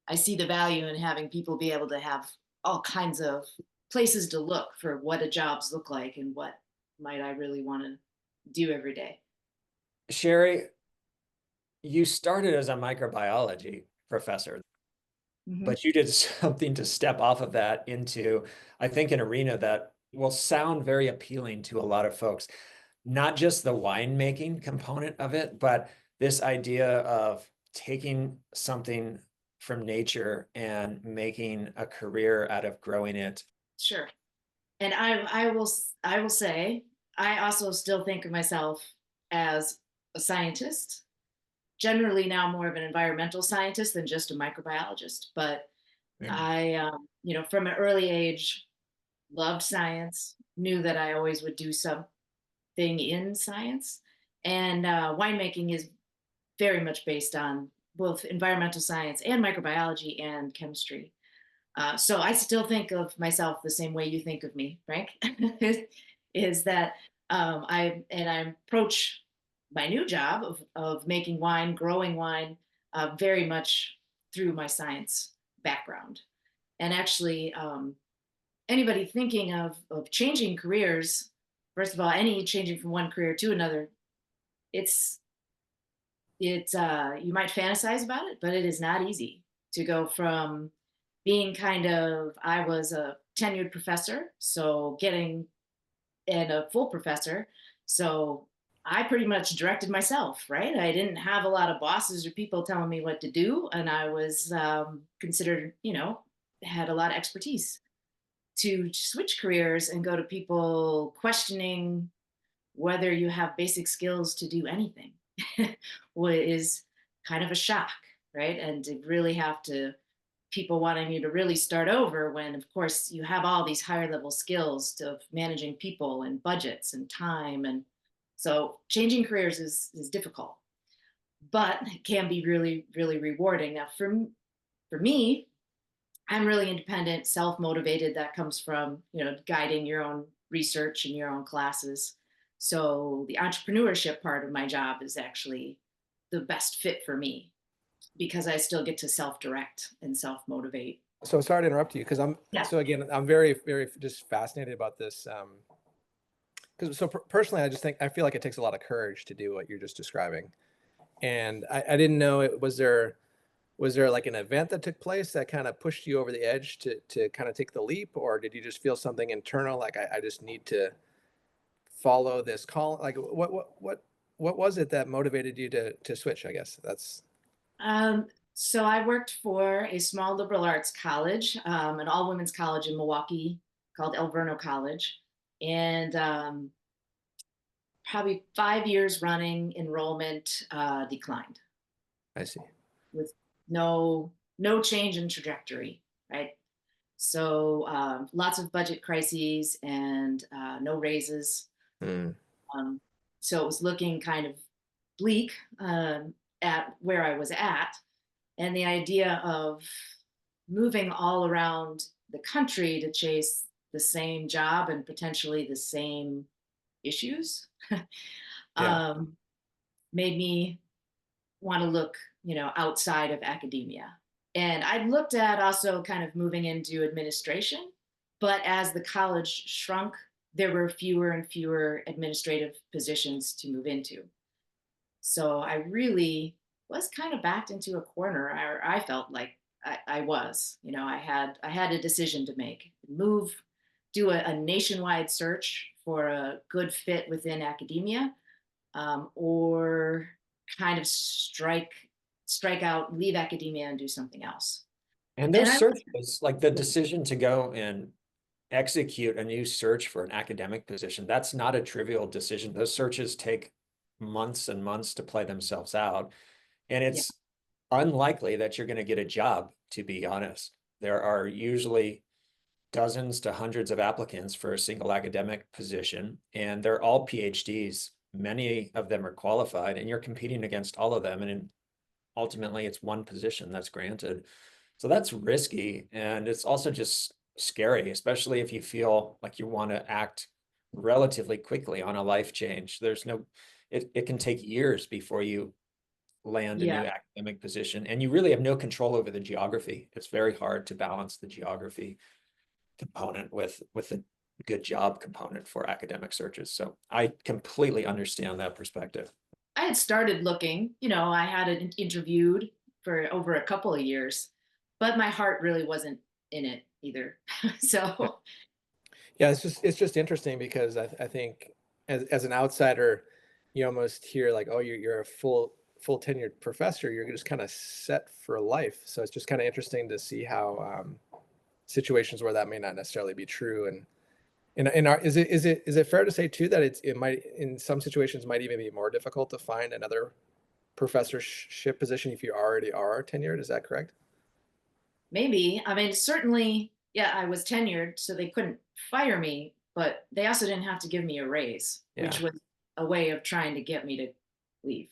I see the value in having people be able to have all kinds of places to look for what a jobs look like and what might I really want to do every day. Sherry, you started as a microbiology professor, Mhm. but you did something to step off of that into, I think, an arena that will sound very appealing to a lot of folks. Not just the winemaking component of it, but this idea of taking something from nature and making a career out of growing it. Sure. And I will say I also still think of myself as a scientist. Generally now more of an environmental scientist than just a microbiologist, but Mm. I from an early age loved science, knew that I always would do something in science. And winemaking is very much based on both environmental science and microbiology and chemistry. So I still think of myself the same way you think of me, Frank. Is that I approach my new job of making wine, growing wine, very much through my science background. And actually, anybody thinking of changing careers, first of all, any changing from one career to another, it's you might fantasize about it, but it is not easy to go from being kind of I was a tenured professor, so getting and a full professor, so I pretty much directed myself, right? I didn't have a lot of bosses or people telling me what to do, and I was considered, had a lot of expertise. To switch careers and go to people questioning whether you have basic skills to do anything is kind of a shock, right? And to really have to people wanting you to really start over when of course you have all these higher level skills of managing people and budgets and time, and so changing careers is difficult, but it can be really really rewarding. Now for me, I'm really independent, self-motivated. That comes from, guiding your own research and your own classes. So the entrepreneurship part of my job is actually the best fit for me because I still get to self-direct and self-motivate. So sorry to interrupt you because Yeah. so again, I'm very, very just fascinated about this. Because personally, I just think I feel like it takes a lot of courage to do what you're just describing. And I didn't know was there like an event that took place that kind of pushed you over the edge to kind of take the leap, or did you just feel something internal like I just need to follow this call? Like what was it that motivated you to switch? I guess that's So I worked for a small liberal arts college, an all women's college in Milwaukee called El Verno College. And probably 5 years running, enrollment declined I see. with no change in trajectory, right? So lots of budget crises and no raises. Hmm. Um, so it was looking kind of bleak at where I was at, and the idea of moving all around the country to chase the same job and potentially the same issues Yeah. um, made me want to look, outside of academia. And I looked at also kind of moving into administration, but as the college shrunk, there were fewer and fewer administrative positions to move into. So I really was kind of backed into a corner. I felt like I was, I had a decision to make: move, do a nationwide search for a good fit within academia, or kind of strike out, leave academia and do something else. And And those I searches, like the decision to go and execute a new search for an academic position, that's not a trivial decision. Those searches take months and months to play themselves out. And yeah, it's unlikely that you're going to get a job, to be honest. There are usually dozens to hundreds of applicants for a single academic position, and they're all PhDs. Many of them are qualified, and you're competing against all of them. And ultimately, it's one position that's granted. So that's risky. And it's also just scary, especially if you feel like you want to act relatively quickly on a life change. It can take years before you land a new Yeah. academic position, and you really have no control over the geography. It's very hard to balance the geography component with the good job component for academic searches. So I completely understand that perspective. I had started looking, I had it interviewed for over a couple of years, but my heart really wasn't in it either. So, Yeah, it's just interesting because I think as an outsider, you almost hear like, oh, you're a full tenured professor. You're just kind of set for life. So it's just kind of interesting to see how situations where that may not necessarily be true. And is it fair to say too that it might in some situations might even be more difficult to find another professorship position if you already are tenured? Is that correct? maybe. I mean, certainly, yeah, I was tenured, so they couldn't fire me, but they also didn't have to give me a raise, Yeah, which was a way of trying to get me to leave,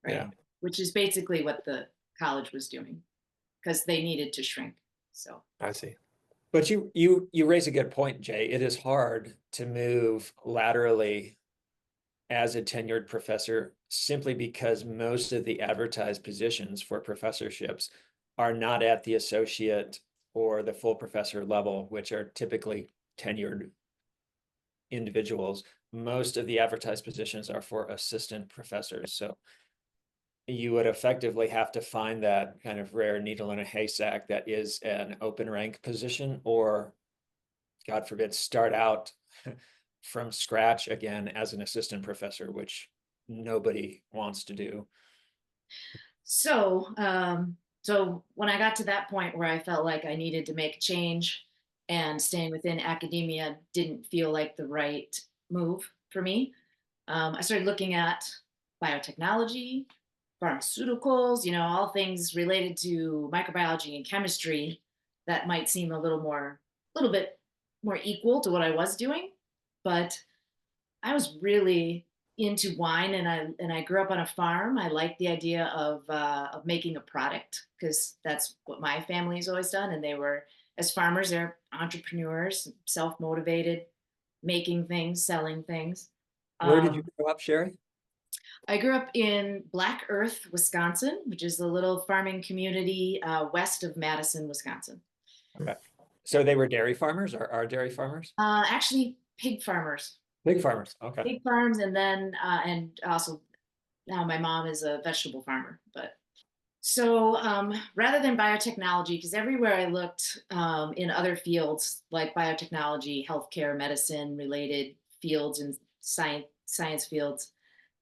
yeah, right? Which is basically what the college was doing because they needed to shrink. So, I see. But you raise a good point, Jay. It is hard to move laterally as a tenured professor simply because most of the advertised positions for professorships are not at the associate or the full professor level, which are typically tenured individuals. Most of the advertised positions are for assistant professors. So you would effectively have to find that kind of rare needle in a haystack that is an open rank position, or God forbid, start out from scratch again as an assistant professor, which nobody wants to do. so when I got to that point where I felt like I needed to make a change and staying within academia didn't feel like the right move for me, I started looking at biotechnology, pharmaceuticals, all things related to microbiology and chemistry that might seem little bit more equal to what I was doing. But I was really into wine, and I grew up on a farm. I liked the idea of making a product because that's what my family's always done. And they were, as farmers, they're entrepreneurs, self motivated, making things, selling things. Where did you Um, grow up, Sherry? I grew up in Black Earth, Wisconsin, which is a little farming community west of Madison, Wisconsin. Okay. So they were dairy farmers or are dairy farmers? Actually, pig farmers, Big farmers. Okay. pig farms, and also now my mom is a vegetable farmer. But so rather than biotechnology, because everywhere I looked in other fields like biotechnology, healthcare, medicine related fields, and science fields,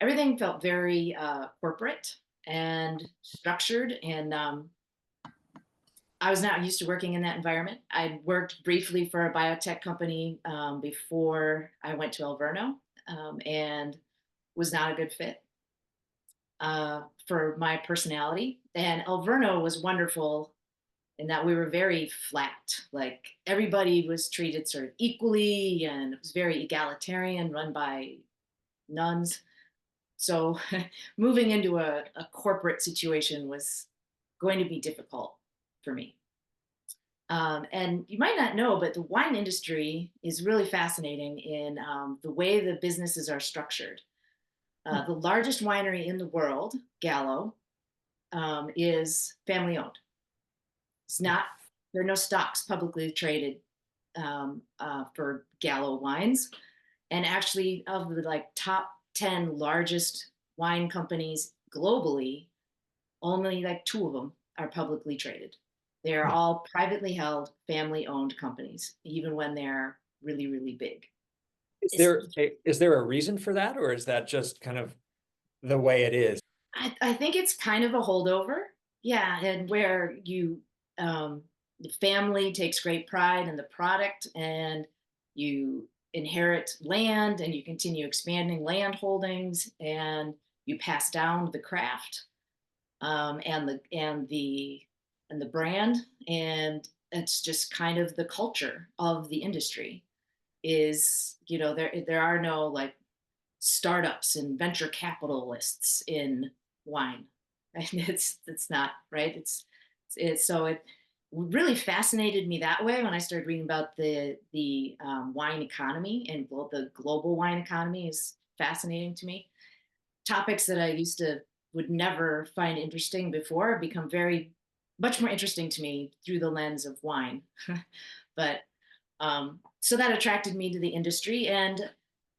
everything felt very corporate and structured, and I was not used to working in that environment. I worked briefly for a biotech company before I went to Alverno, and was not a good fit for my personality. And Alverno was wonderful in that we were very flat. Like everybody was treated sort of equally, and it was very egalitarian, run by nuns. So moving into a corporate situation was going to be difficult for me. And you might not know, but the wine industry is really fascinating in the way the businesses are structured. The largest winery in the world, Gallo, is family owned. It's not, there are no stocks publicly traded for Gallo wines. And actually, of the like top 10 largest wine companies globally, only like two of them are publicly traded. They're all privately held, family owned companies, even when they're really, really big. It's, Is there a reason for that, or is that just kind of the way it is? I think it's kind of a holdover. Yeah. And where the family takes great pride in the product, and you inherit land and you continue expanding land holdings, and you pass down the craft and the brand, and it's just kind of the culture of the industry. Is there are no like startups and venture capitalists in wine. And it's not right. It's so it really fascinated me that way when I started reading about the wine economy, and the global wine economy is fascinating to me. Topics that I used to would never find interesting before become very much more interesting to me through the lens of wine. But so that attracted me to the industry. And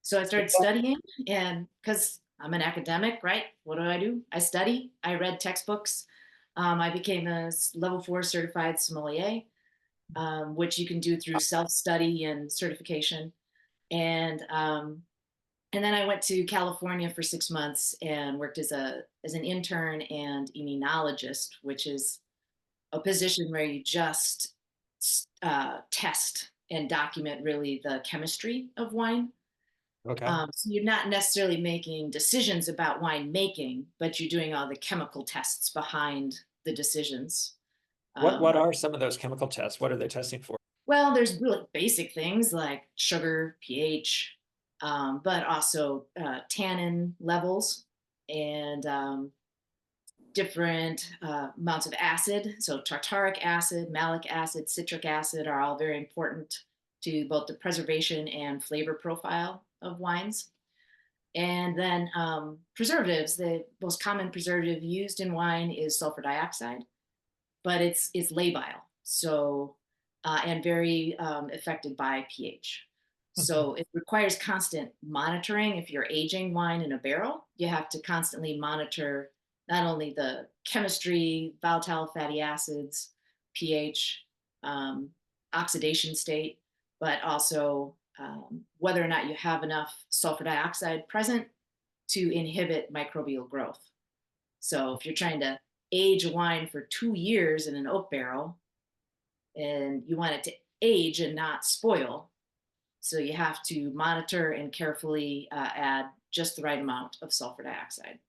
so I started studying, and because I'm an academic, right? What do? I study, I read textbooks. I became a level 4 certified sommelier, which you can do through self-study and certification. And and then I went to California for 6 months and worked as an intern and enologist, which is a position where you just test and document really the chemistry of wine. Okay. So you're not necessarily making decisions about wine making, but you're doing all the chemical tests behind the decisions. What Um, are some of those chemical tests? What are they testing for? well, there's really basic things like sugar, pH, but also tannin levels and different amounts of acid. So tartaric acid, malic acid, citric acid are all very important to both the preservation and flavor profile of wines. And then preservatives, the most common preservative used in wine is sulfur dioxide, but it's labile, so and very affected by pH. So it requires constant monitoring. If you're aging wine in a barrel, you have to constantly monitor not only the chemistry, volatile fatty acids, pH, um, oxidation state, but also whether or not you have enough sulfur dioxide present to inhibit microbial growth. So if you're trying to age a wine for 2 years in an oak barrel and you want it to age and not spoil, so you have to monitor and carefully add just the right amount of sulfur dioxide.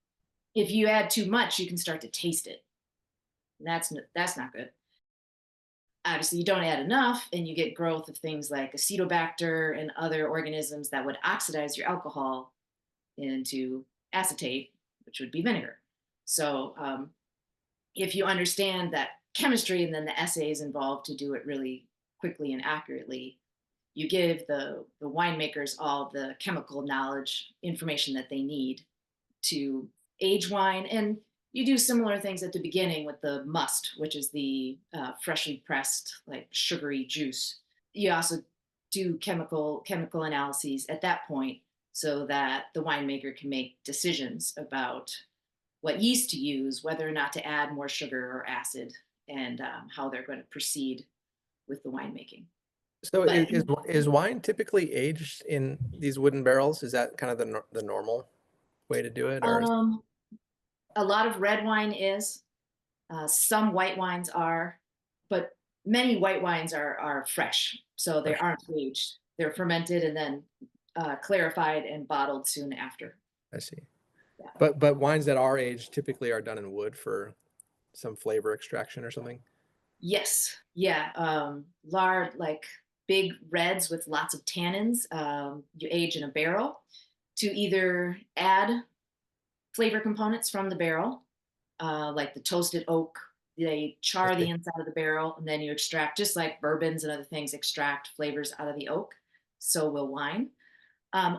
If you add too much, you can start to taste it. And that's not good. Obviously, you don't add enough, and you get growth of things like acetobacter and other organisms that would oxidize your alcohol into acetate, which would be vinegar. So if you understand that chemistry and then the assays involved to do it really quickly and accurately, you give the winemakers all the chemical knowledge, information that they need to age wine. And you do similar things at the beginning with the must, which is the freshly pressed, like sugary juice. You also do chemical analyses at that point so that the winemaker can make decisions about what yeast to use, whether or not to add more sugar or acid, and how they're going to proceed with the winemaking. So But is wine typically aged in these wooden barrels? Is that kind of the normal way to do it, or um, a lot of red wine is, some white wines are, but many white wines are fresh, so they fresh? aren't aged. They're fermented and then clarified and bottled soon after. I see. Yeah. But wines that are aged typically are done in wood for some flavor extraction or something. Yes. Yeah. Lard, like big reds with lots of tannins, you age in a barrel to either add flavor components from the barrel, like the toasted oak. They I char the see. inside of the barrel, and then you extract, just like bourbons and other things, extract flavors out of the oak. So will wine.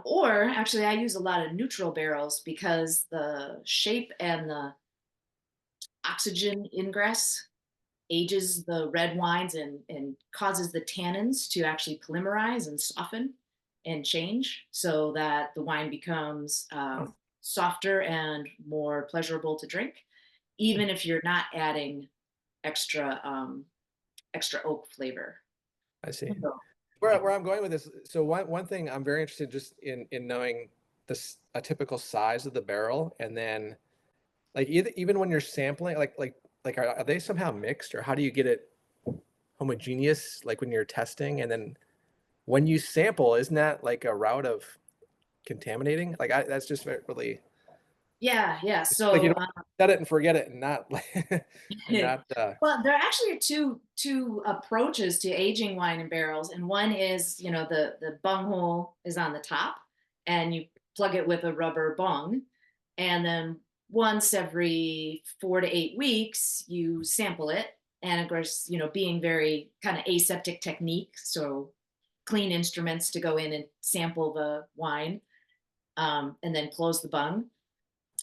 Or actually, I use a lot of neutral barrels because the shape and the oxygen ingress ages the red wines and causes the tannins to actually polymerize and soften and change so that the wine becomes Oh, softer and more pleasurable to drink, even if you're not adding extra extra oak flavor. I see. So, Where I'm going with this, so one thing I'm very interested just in knowing this a typical size of the barrel, and then like even when you're sampling, like are they somehow mixed, or how do you get it homogeneous, like when you're testing, and then when you sample, isn't that like a route of contaminating? Like that's just really yeah. like you So don't set it and forget it, and not like and not well, there actually are two approaches to aging wine in barrels, and one is, the bung hole is on the top, and you plug it with a rubber bung, and then once every 4 to 8 weeks you sample it, and of course, being very kind of aseptic technique, so clean instruments to go in and sample the wine, and then close the bung.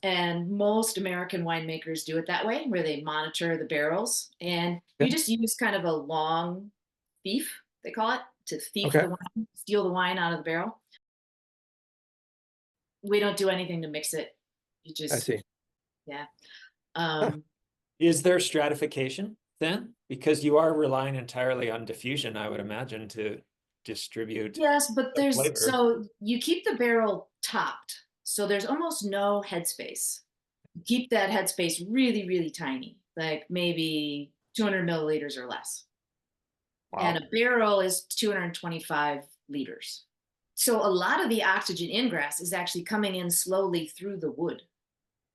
And most American winemakers do it that way, where they monitor the barrels. And you just use kind of a long thief, they call it, to thief Okay. the wine, steal the wine out of the barrel. We don't do anything to mix it. You I just, see. yeah. Huh. Um, Is there stratification then? Because you are relying entirely on diffusion, I would imagine, to distribute yes, but the flavor. so you keep the barrel topped. So there's almost no headspace. Keep that headspace really, really tiny, like maybe 200 milliliters or less. And Wow. a barrel is 225 liters. So a lot of the oxygen ingress is actually coming in slowly through the wood,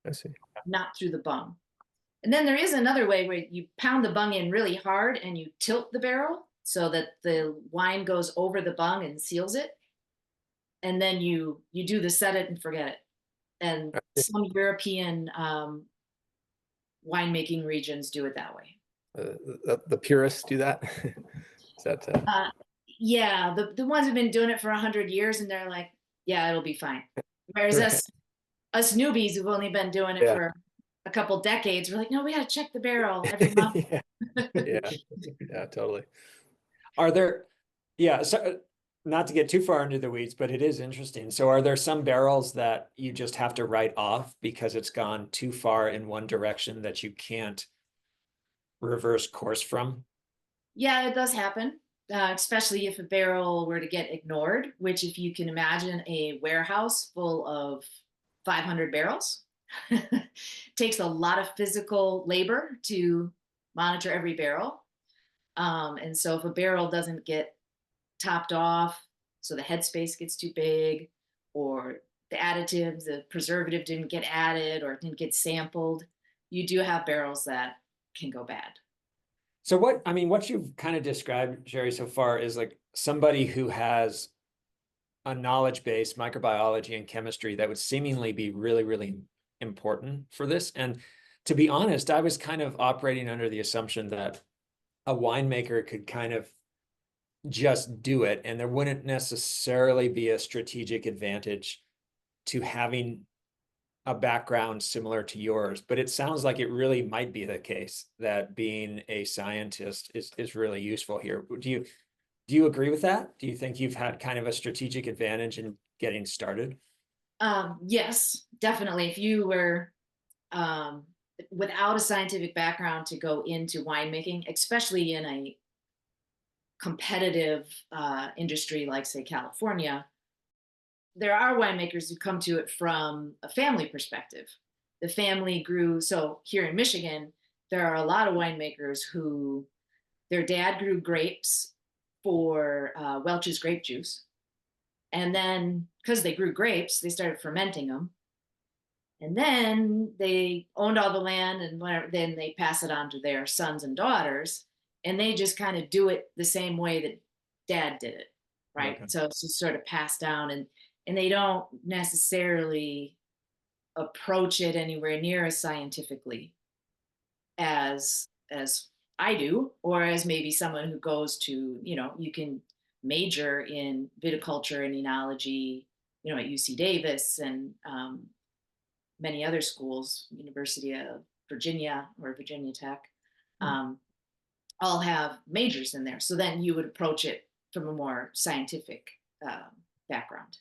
I see. not through the bung. And then there is another way where you pound the bung in really hard and you tilt the barrel so that the wine goes over the bung and seals it. And then you do the set it and forget it. And I see. some European winemaking regions do it that way. The purists do that. Is that Uh, yeah, the ones who've been doing it for 100 years, and they're like, yeah, it'll be fine. Whereas right? us newbies who've only been doing it Yeah. for a couple decades, we're like, no, we got to check the barrel every month. Yeah. Yeah. Yeah. Totally. Are there, yeah, so not to get too far into the weeds, but it is interesting. So are there some barrels that you just have to write off because it's gone too far in one direction that you can't reverse course from? Yeah, it does happen, especially if a barrel were to get ignored, which, if you can imagine a warehouse full of 500 barrels, takes a lot of physical labor to monitor every barrel. And so if a barrel doesn't get topped off, so the headspace gets too big, or the additives, the preservative didn't get added or didn't get sampled, you do have barrels that can go bad. So what, I mean, what you've kind of described, Jerry, so far is like somebody who has a knowledge base, microbiology and chemistry, that would seemingly be really, really important for this. And to be honest, I was kind of operating under the assumption that a winemaker could kind of just do it, and there wouldn't necessarily be a strategic advantage to having a background similar to yours. But it sounds like it really might be the case that being a scientist is really useful here. Do you agree with that? Do you think you've had kind of a strategic advantage in getting started? Yes, definitely. If you were um, without a scientific background to go into winemaking, especially in a competitive industry like, say, California, there are winemakers who come to it from a family perspective. The family grew, so here in Michigan, there are a lot of winemakers who their dad grew grapes for Welch's grape juice. And then, because they grew grapes, they started fermenting them. And then they owned all the land, and whatever, then they pass it on to their sons and daughters. And they just kind of do it the same way that dad did it. Right. Okay. So it's just sort of passed down, and they don't necessarily approach it anywhere near as scientifically as I do, or as maybe someone who goes to, you can major in viticulture and enology, at UC Davis and many other schools, University of Virginia or Virginia Tech, um, all have majors in there. So then you would approach it from a more scientific background.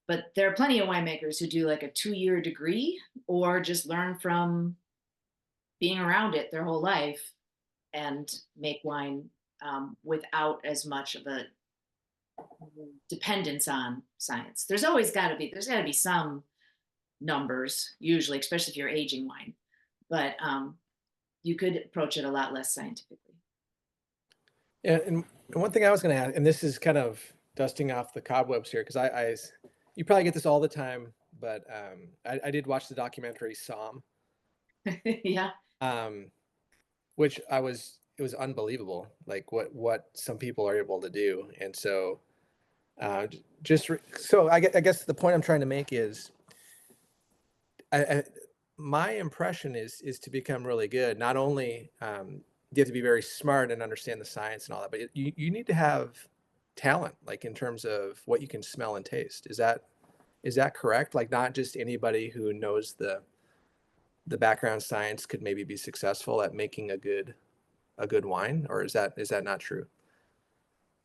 But there are plenty of winemakers who do like a 2-year degree or just learn from being around it their whole life and make wine without as much of a dependence on science. There's got to be some numbers usually, especially if you're aging wine, but you could approach it a lot less scientifically. Yeah, and one thing I was going to add, and this is kind of dusting off the cobwebs here, because you probably get this all the time, but I did watch the documentary Somm, Yeah. which it was unbelievable, like what some people are able to do. And so so I guess the point I'm trying to make is, my impression is to become really good. Not only you have to be very smart and understand the science and all that, but you need to have talent, like in terms of what you can smell and taste. Is that Is that correct? Like not just anybody who knows the background science could maybe be successful at making a good wine, or is that not true?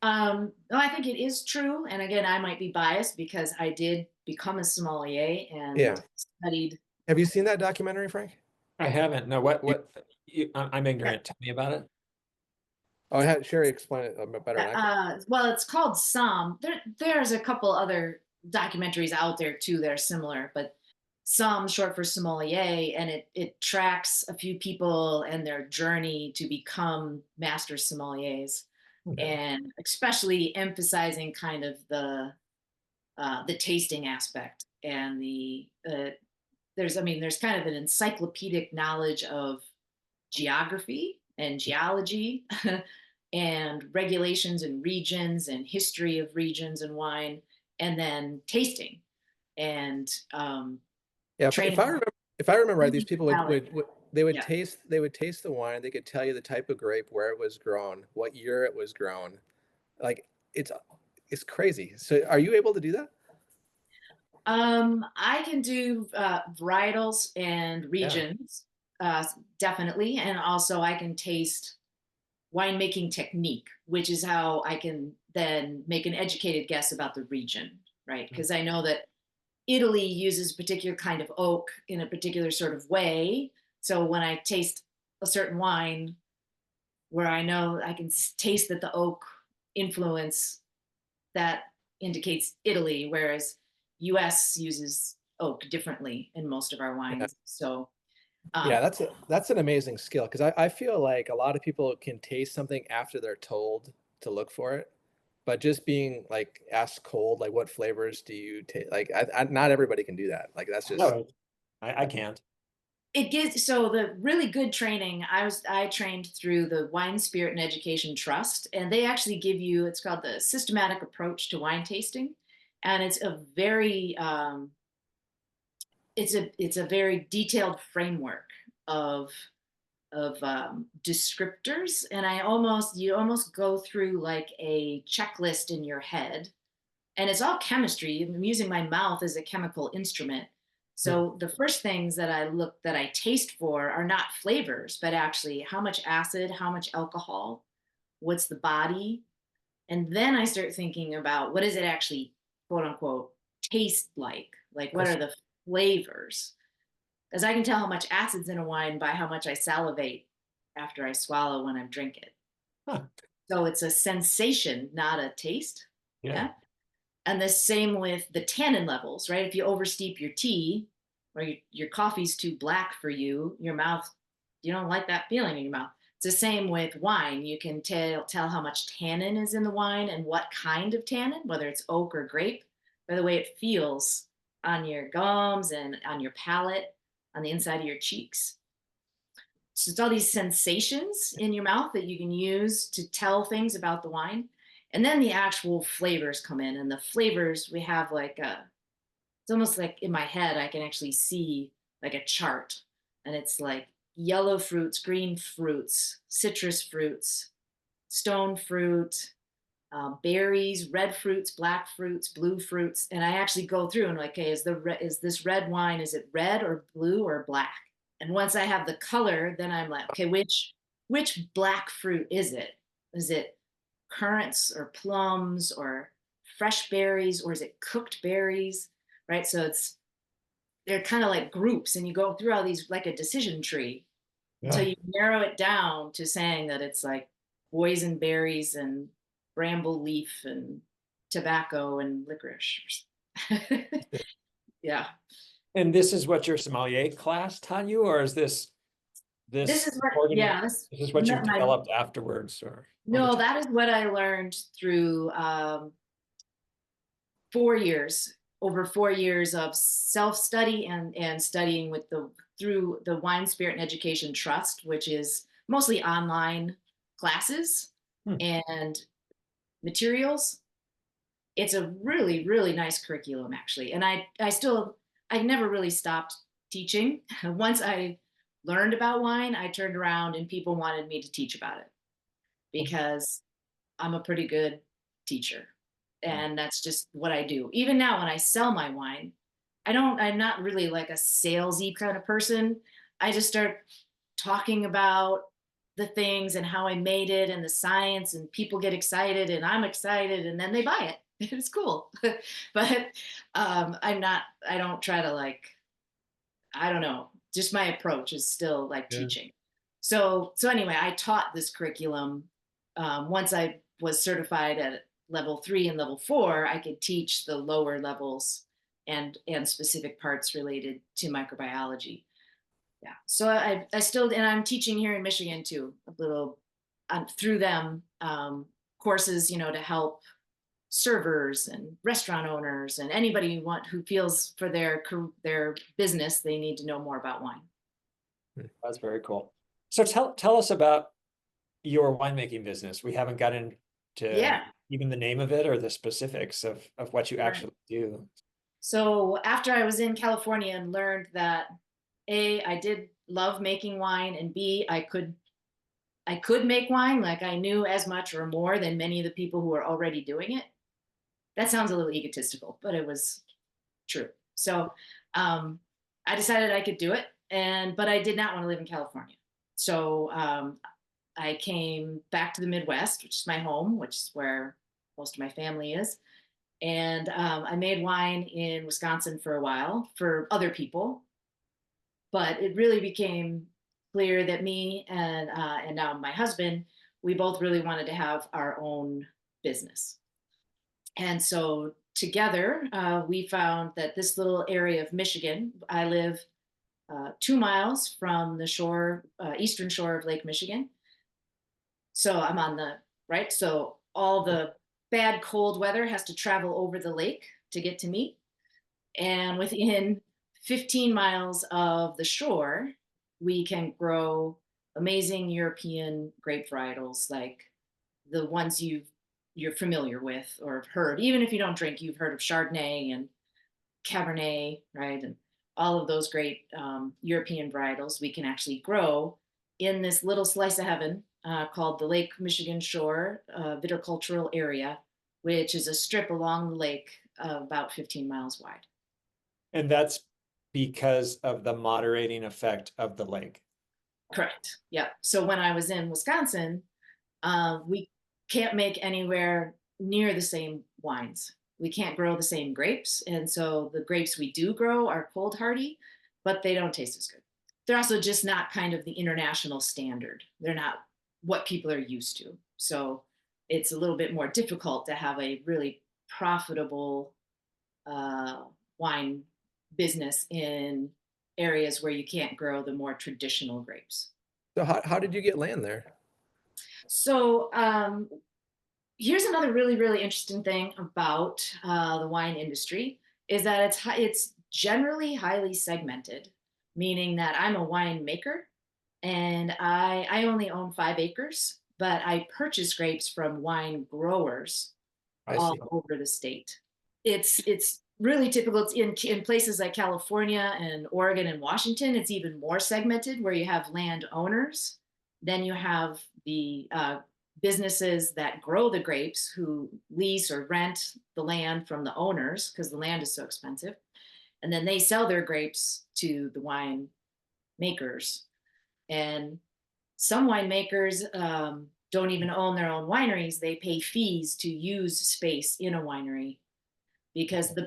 No, I think it is true. And again, I might be biased because I did become a sommelier and Yeah. studied. Have you seen that documentary, Frank? I haven't. No, You, I'm ignorant. Tell me about it. oh, I had Sherry explain it a bit better than I could. Well, it's called Somm. There's a couple other documentaries out there too that are similar, but Somm, short for sommelier, and it tracks a few people and their journey to become master sommeliers, Okay. and especially emphasizing kind of the tasting aspect and there's, I mean, there's kind of an encyclopedic knowledge of geography and geology and regulations and regions and history of regions and wine, and then tasting and Yeah, training if I remember right, these using people the palate. Yeah. they would taste the wine. They could tell you the type of grape, where it was grown, what year it was grown. Like it's it's crazy. So are you able to do that? I can do varietals and Yeah. regions, definitely, and also I can taste winemaking technique, which is how I can then make an educated guess about the region, right? Mm. Because I know that Italy uses a particular kind of oak in a particular sort of way. So when I taste a certain wine, where I know I can taste that the oak influence that indicates Italy, whereas US uses oak differently in most of our Yeah. wines. So Yeah, um, that's an amazing skill because I feel like a lot of people can taste something after they're told to look for it. But just being like asked cold, like what flavors do you take? Like not everybody can do that. Like that's just No, I can't. it gives, so the really good training, I trained through the Wine Spirit and Education Trust, and they actually give you, it's called the systematic approach to wine tasting, and it's a very it's a very detailed framework of descriptors, and you almost go through like a checklist in your head, and it's all chemistry. I'm using my mouth as a chemical instrument. hmm, So the first things that I taste for are not flavors, but actually how much acid, how much alcohol, what's the body, and then I start thinking about what does it actually, quote unquote, taste like? Like I what are see. the flavors? Because I can tell how much acid's in a wine by how much I salivate after I swallow when I drink it. Huh. So it's a sensation, not a taste. Yeah. Yeah. And the same with the tannin levels, right? If you oversteep your tea or your coffee's too black for you, your mouth, you don't like that feeling in your mouth. It's the same with wine. You can tell how much tannin is in the wine and what kind of tannin, whether it's oak or grape, by the way it feels on your gums and on your palate, on the inside of your cheeks. So it's all these sensations in your mouth that you can use to tell things about the wine. And then the actual flavors come in. And the flavors, we have like it's almost like in my head, I can actually see like a chart. And it's like yellow fruits, green fruits, citrus fruits, stone fruit, berries, red fruits, black fruits, blue fruits. And I actually go through and like, okay, is this red wine, is it red or blue or black? And once I have the color, then I'm like, okay, which black fruit is it? Is it currants or plums or fresh berries, or is it cooked berries? Right. So they're kind of like groups, and you go through all these like a decision tree until Yeah. you narrow it down to saying that it's like boysenberries and bramble leaf and tobacco and licorice. Yeah. And this is what your sommelier class taught you, or is This this is what, organ yeah, this, this is what you've my, developed afterwards or over no, time? that is what I learned through 4 years, over 4 years of self-study and studying with through the Wine Spirit and Education Trust, which is mostly online classes Hmm. and materials. It's a really, really nice curriculum actually. And I never really stopped teaching. Once I learned about wine, I turned around and people wanted me to teach about it because I'm a pretty good teacher. and that's just what I do. Even now when I sell my wine, I'm not really like a salesy kind of person. I just start talking about the things and how I made it and the science, and people get excited and I'm excited and then they buy it. It's cool. But I don't try to like, I don't know, just my approach is still like Yeah. teaching. So anyway, I taught this curriculum. Once I was certified at level 3 and level 4, I could teach the lower levels and specific parts related to microbiology. Yeah. So I still, and I'm teaching here in Michigan too, a little through them, courses, to help servers and restaurant owners and anybody who feels for their business, they need to know more about wine. That's very cool. So tell us about your winemaking business. We haven't gotten to Yeah. even the name of it or the specifics of what you Right. actually do. So after I was in California and learned that A, I did love making wine, and B, I could make wine, like I knew as much or more than many of the people who are already doing it. That sounds a little egotistical, but it was true. So I decided I could do it, but I did not want to live in California. So I came back to the Midwest, which is my home, which is where most of my family is. And I made wine in Wisconsin for a while for other people, but it really became clear that me and now my husband, we both really wanted to have our own business. And so together, we found that this little area of Michigan, I live 2 miles from the eastern shore of Lake Michigan. So I'm on the right. So all the bad cold weather has to travel over the lake to get to me. And within 15 miles of the shore, we can grow amazing European grape varietals like the ones you're familiar with or have heard. Even if you don't drink, you've heard of Chardonnay and Cabernet, right? And all of those great European varietals we can actually grow in this little slice of heaven called the Lake Michigan Shore Viticultural Area, which is a strip along the lake about 15 miles wide. And that's because of the moderating effect of the lake. Correct. Yeah. So when I was in Wisconsin, we can't make anywhere near the same wines. We can't grow the same grapes. And so the grapes we do grow are cold hardy, but they don't taste as good. They're also just not kind of the international standard. They're not what people are used to. So it's a little bit more difficult to have a really profitable wine business in areas where you can't grow the more traditional grapes. So how did you get land there? So here's another really, really interesting thing about the wine industry is that it's generally highly segmented, meaning that I'm a winemaker and I only own 5 acres, but I purchase grapes from wine growers I all see. over the state. It's really typical. It's in places like California and Oregon and Washington. It's even more segmented where you have landowners, then you have the businesses that grow the grapes who lease or rent the land from the owners because the land is so expensive, and then they sell their grapes to the wine makers. And some winemakers don't even own their own wineries. They pay fees to use space in a winery because the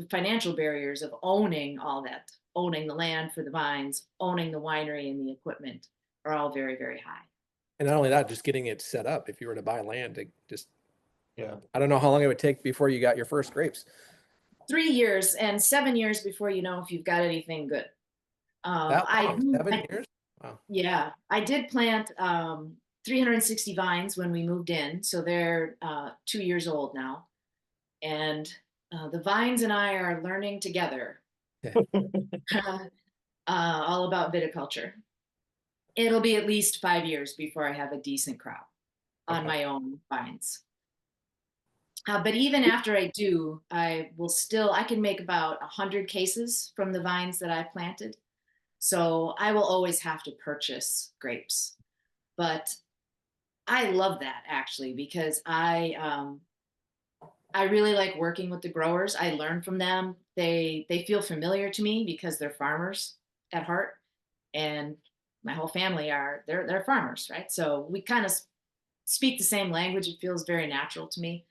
financial barriers of owning all that, owning the land for the vines, owning the winery and the equipment are all very, very high. And not only that, just getting it set up. If you were to buy land, Yeah. I don't know how long it would take before you got your first grapes. 3 years and 7 years before you know if you've got anything good. That long, 7 years? Wow. Yeah, I did plant 360 vines when we moved in, so they're 2 years old now, and the vines and I are learning together all about viticulture. It'll be at least 5 years before I have a decent crop on Okay. my own vines. But even after I do, I can make about 100 cases from the vines that I planted. So I will always have to purchase grapes. But I love that actually, because I really like working with the growers. I learn from them. They feel familiar to me because they're farmers at heart, and my whole family are they're farmers, right? So we kind of speak the same language. It feels very natural to me,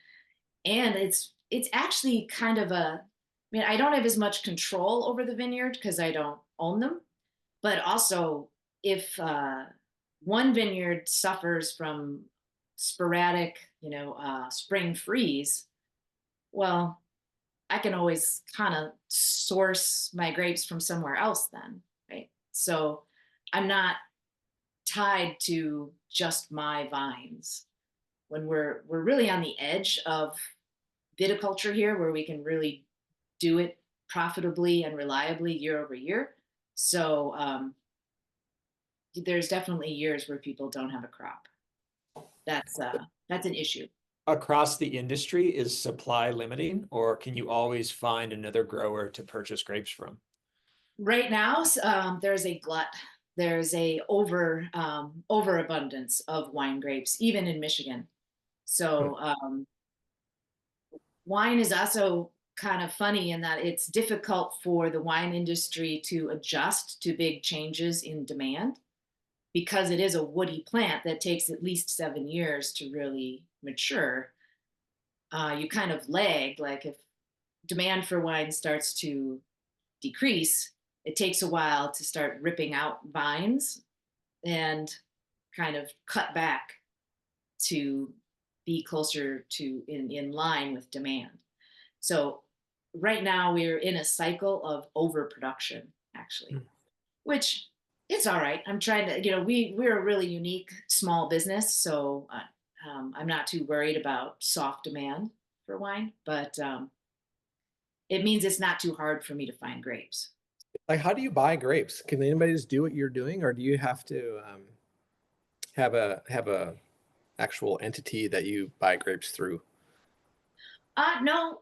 and it's actually kind of a. I mean, I don't have as much control over the vineyard because I don't own them, but also if one vineyard suffers from sporadic, spring freeze, well, I can always kind of source my grapes from somewhere else then, right? So I'm not tied to just my vines. When we're really on the edge of viticulture here, where we can really do it profitably and reliably year over year. So there's definitely years where people don't have a crop. That's an issue. Across the industry, is supply limiting, or can you always find another grower to purchase grapes from? Right now, there's a glut. There's a overabundance of wine grapes, even in Michigan. Hmm. So wine is also kind of funny in that it's difficult for the wine industry to adjust to big changes in demand because it is a woody plant that takes at least 7 years to really mature. You kind of lag. Like if demand for wine starts to decrease, it takes a while to start ripping out vines and kind of cut back to be closer to in line with demand. So right now we're in a cycle of overproduction, actually, which it's all right. I'm trying to, we're a really unique small business, so I'm not too worried about soft demand for wine, but it means it's not too hard for me to find grapes. Like, how do you buy grapes? Can anybody just do what you're doing, or do you have to have a actual entity that you buy grapes through? No,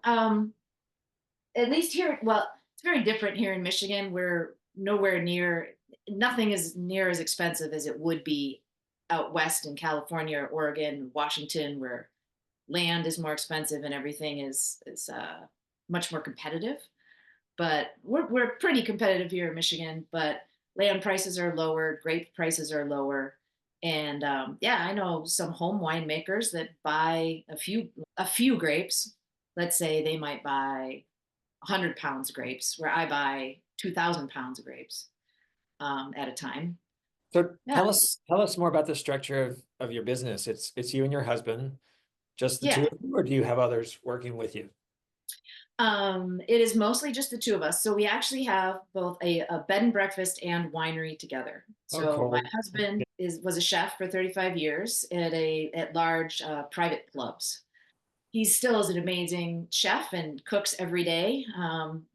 at least here, well, it's very different here in Michigan. We're nowhere near, nothing is near as expensive as it would be out west in California or Oregon, Washington, where land is more expensive and everything is much more competitive. But we're pretty competitive here in Michigan, but land prices are lower, grape prices are lower. And yeah, I know some home winemakers that buy a few grapes. Let's say they might buy 100 pounds of grapes, where I buy 2,000 pounds of grapes at a time. So Yeah, tell us more about the structure of your business. It's you and your husband, just the two yeah. of you, or do you have others working with you? It is mostly just the two of us. So we actually have both a bed and breakfast and winery together. Oh, So my cool. husband was a chef for 35 years at large private clubs. He still is an amazing chef and cooks every day,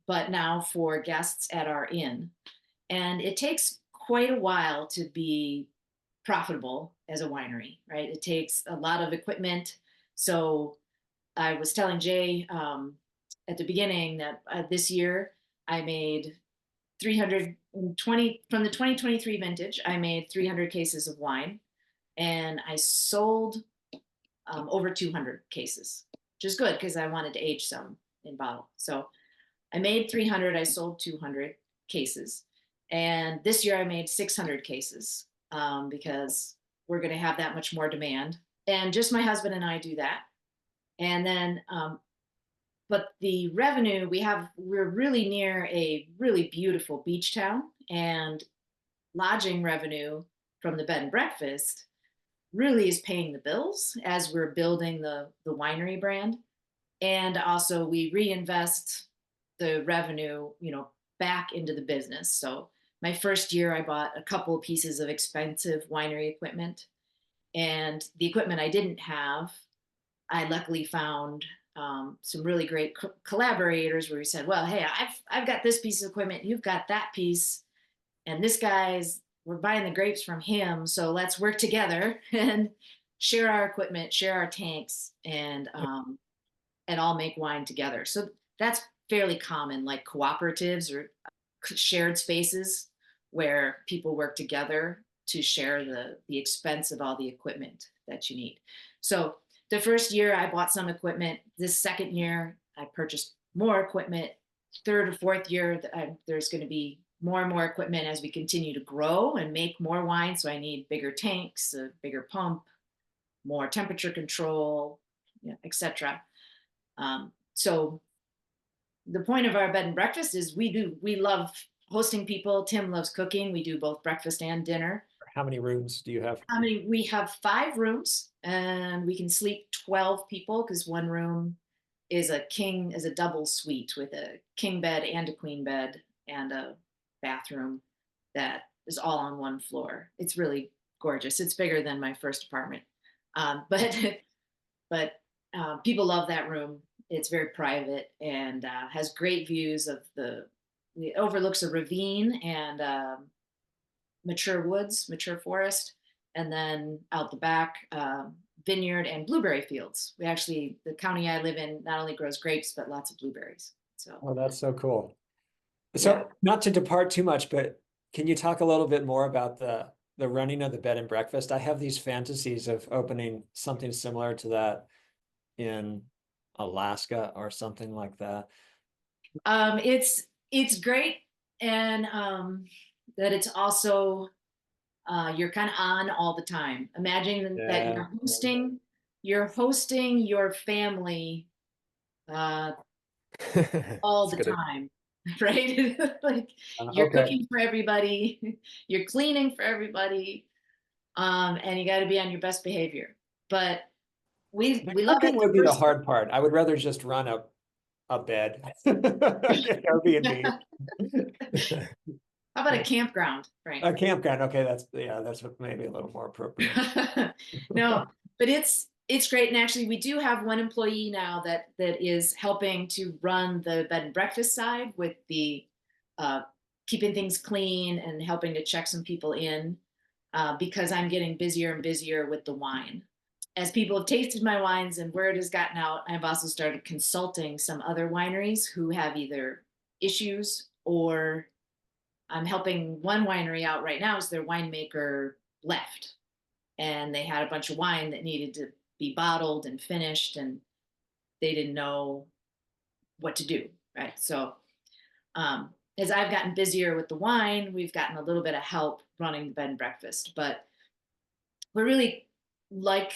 but now for guests at our inn. And it takes quite a while to be profitable as a winery, right? It takes a lot of equipment. So I was telling Jay at the beginning that this year I made 320 from the 2023 vintage. I made 300 cases of wine, and I sold over 200 cases, which is good because I wanted to age some in bottle. So I made 300. I sold 200 cases, and this year I made 600 cases because we're going to have that much more demand. And just my husband and I do that. And then but the revenue we're really near a really beautiful beach town, and lodging revenue from the bed and breakfast really is paying the bills as we're building the winery brand. And also we reinvest the revenue, back into the business. So my first year I bought a couple of pieces of expensive winery equipment, and the equipment I didn't have, I luckily found some really great collaborators where we said, well, hey, I've got this piece of equipment, you've got that piece, and this guy's we're buying the grapes from him, so let's work together and share our equipment, share our tanks, and all make wine together. So that's fairly common, like cooperatives or shared spaces where people work together to share the expense of all the equipment that you need. So the first year I bought some equipment. This second year I purchased more equipment. Third or fourth year, there's going to be more and more equipment as we continue to grow and make more wine. So I need bigger tanks, a bigger pump, more temperature control, etc. So the point of our bed and breakfast is we love hosting people. Tim loves cooking. We do both breakfast and dinner. How many rooms do you have? We have 5 rooms and we can sleep 12 people because one room is a double suite with a king bed and a queen bed and a bathroom that is all on one floor. It's really gorgeous. It's bigger than my first apartment. But but people love that room. It's very private and has great views of it overlooks a ravine and mature woods, mature forest, and then out the back, vineyard and blueberry fields. The county I live in not only grows grapes, but lots of blueberries. So, Oh, that's so cool. So yeah. not to depart too much, but can you talk a little bit more about the running of the bed and breakfast? I have these fantasies of opening something similar to that in Alaska or something like that. It's great, and that it's also you're kind of on all the time. Imagine that Yeah. you're hosting your family uh, all That's the good. time, right? Like you're Okay. cooking for everybody, you're cleaning for everybody, and you got to be on your best behavior. But The we love it. cooking would be the hard part. I would rather just run a bed. Get Airbnb. How about a campground, Frank? A campground. Okay, that's maybe a little more appropriate. No, but it's great. And actually, we do have one employee now that is helping to run the bed and breakfast side with the uh, keeping things clean and helping to check some people in because I'm getting busier and busier with the wine. As people have tasted my wines and word has gotten out, I've also started consulting some other wineries who have either issues or I'm helping one winery out right now as their winemaker left and they had a bunch of wine that needed to be bottled and finished and they didn't know what to do, right? So as I've gotten busier with the wine, we've gotten a little bit of help running the bed and breakfast, but we're really like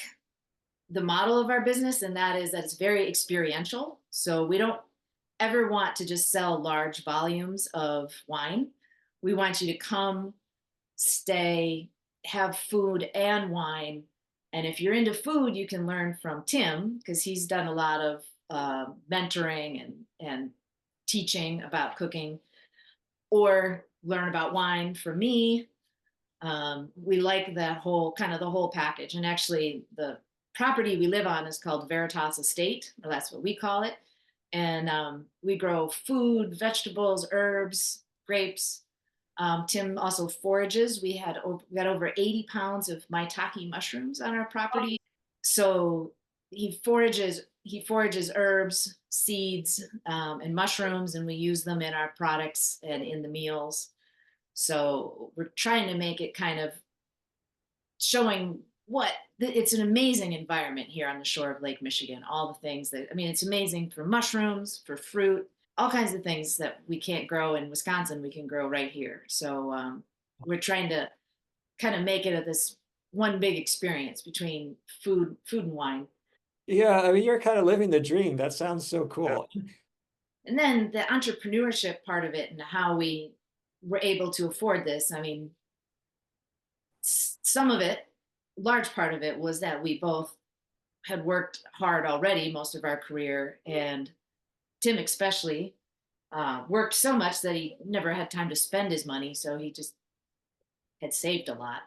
the model of our business, and that is that it's very experiential. So we don't ever want to just sell large volumes of wine. We want you to come, stay, have food and wine. And if you're into food, you can learn from Tim because he's done a lot of mentoring and teaching about cooking, or learn about wine from me. We like that whole the whole package. And actually, the property we live on is called Veritas Estate, or that's what we call it. And we grow food, vegetables, herbs, grapes. Tim also forages. We got over 80 pounds of maitake mushrooms on our property. So he forages herbs, seeds, and mushrooms, and we use them in our products and in the meals. So we're trying to make it kind of showing it's an amazing environment here on the shore of Lake Michigan. All the things it's amazing for mushrooms, for fruit, all kinds of things that we can't grow in Wisconsin, we can grow right here. So we're trying to kind of make it this one big experience between food and wine. Yeah, I mean, you're kind of living the dream. That sounds so cool. And then the entrepreneurship part of it and how we were able to afford this. I mean, some of it, large part of it was that we both had worked hard already most of our career, and Tim especially worked so much that he never had time to spend his money, so he just had saved a lot.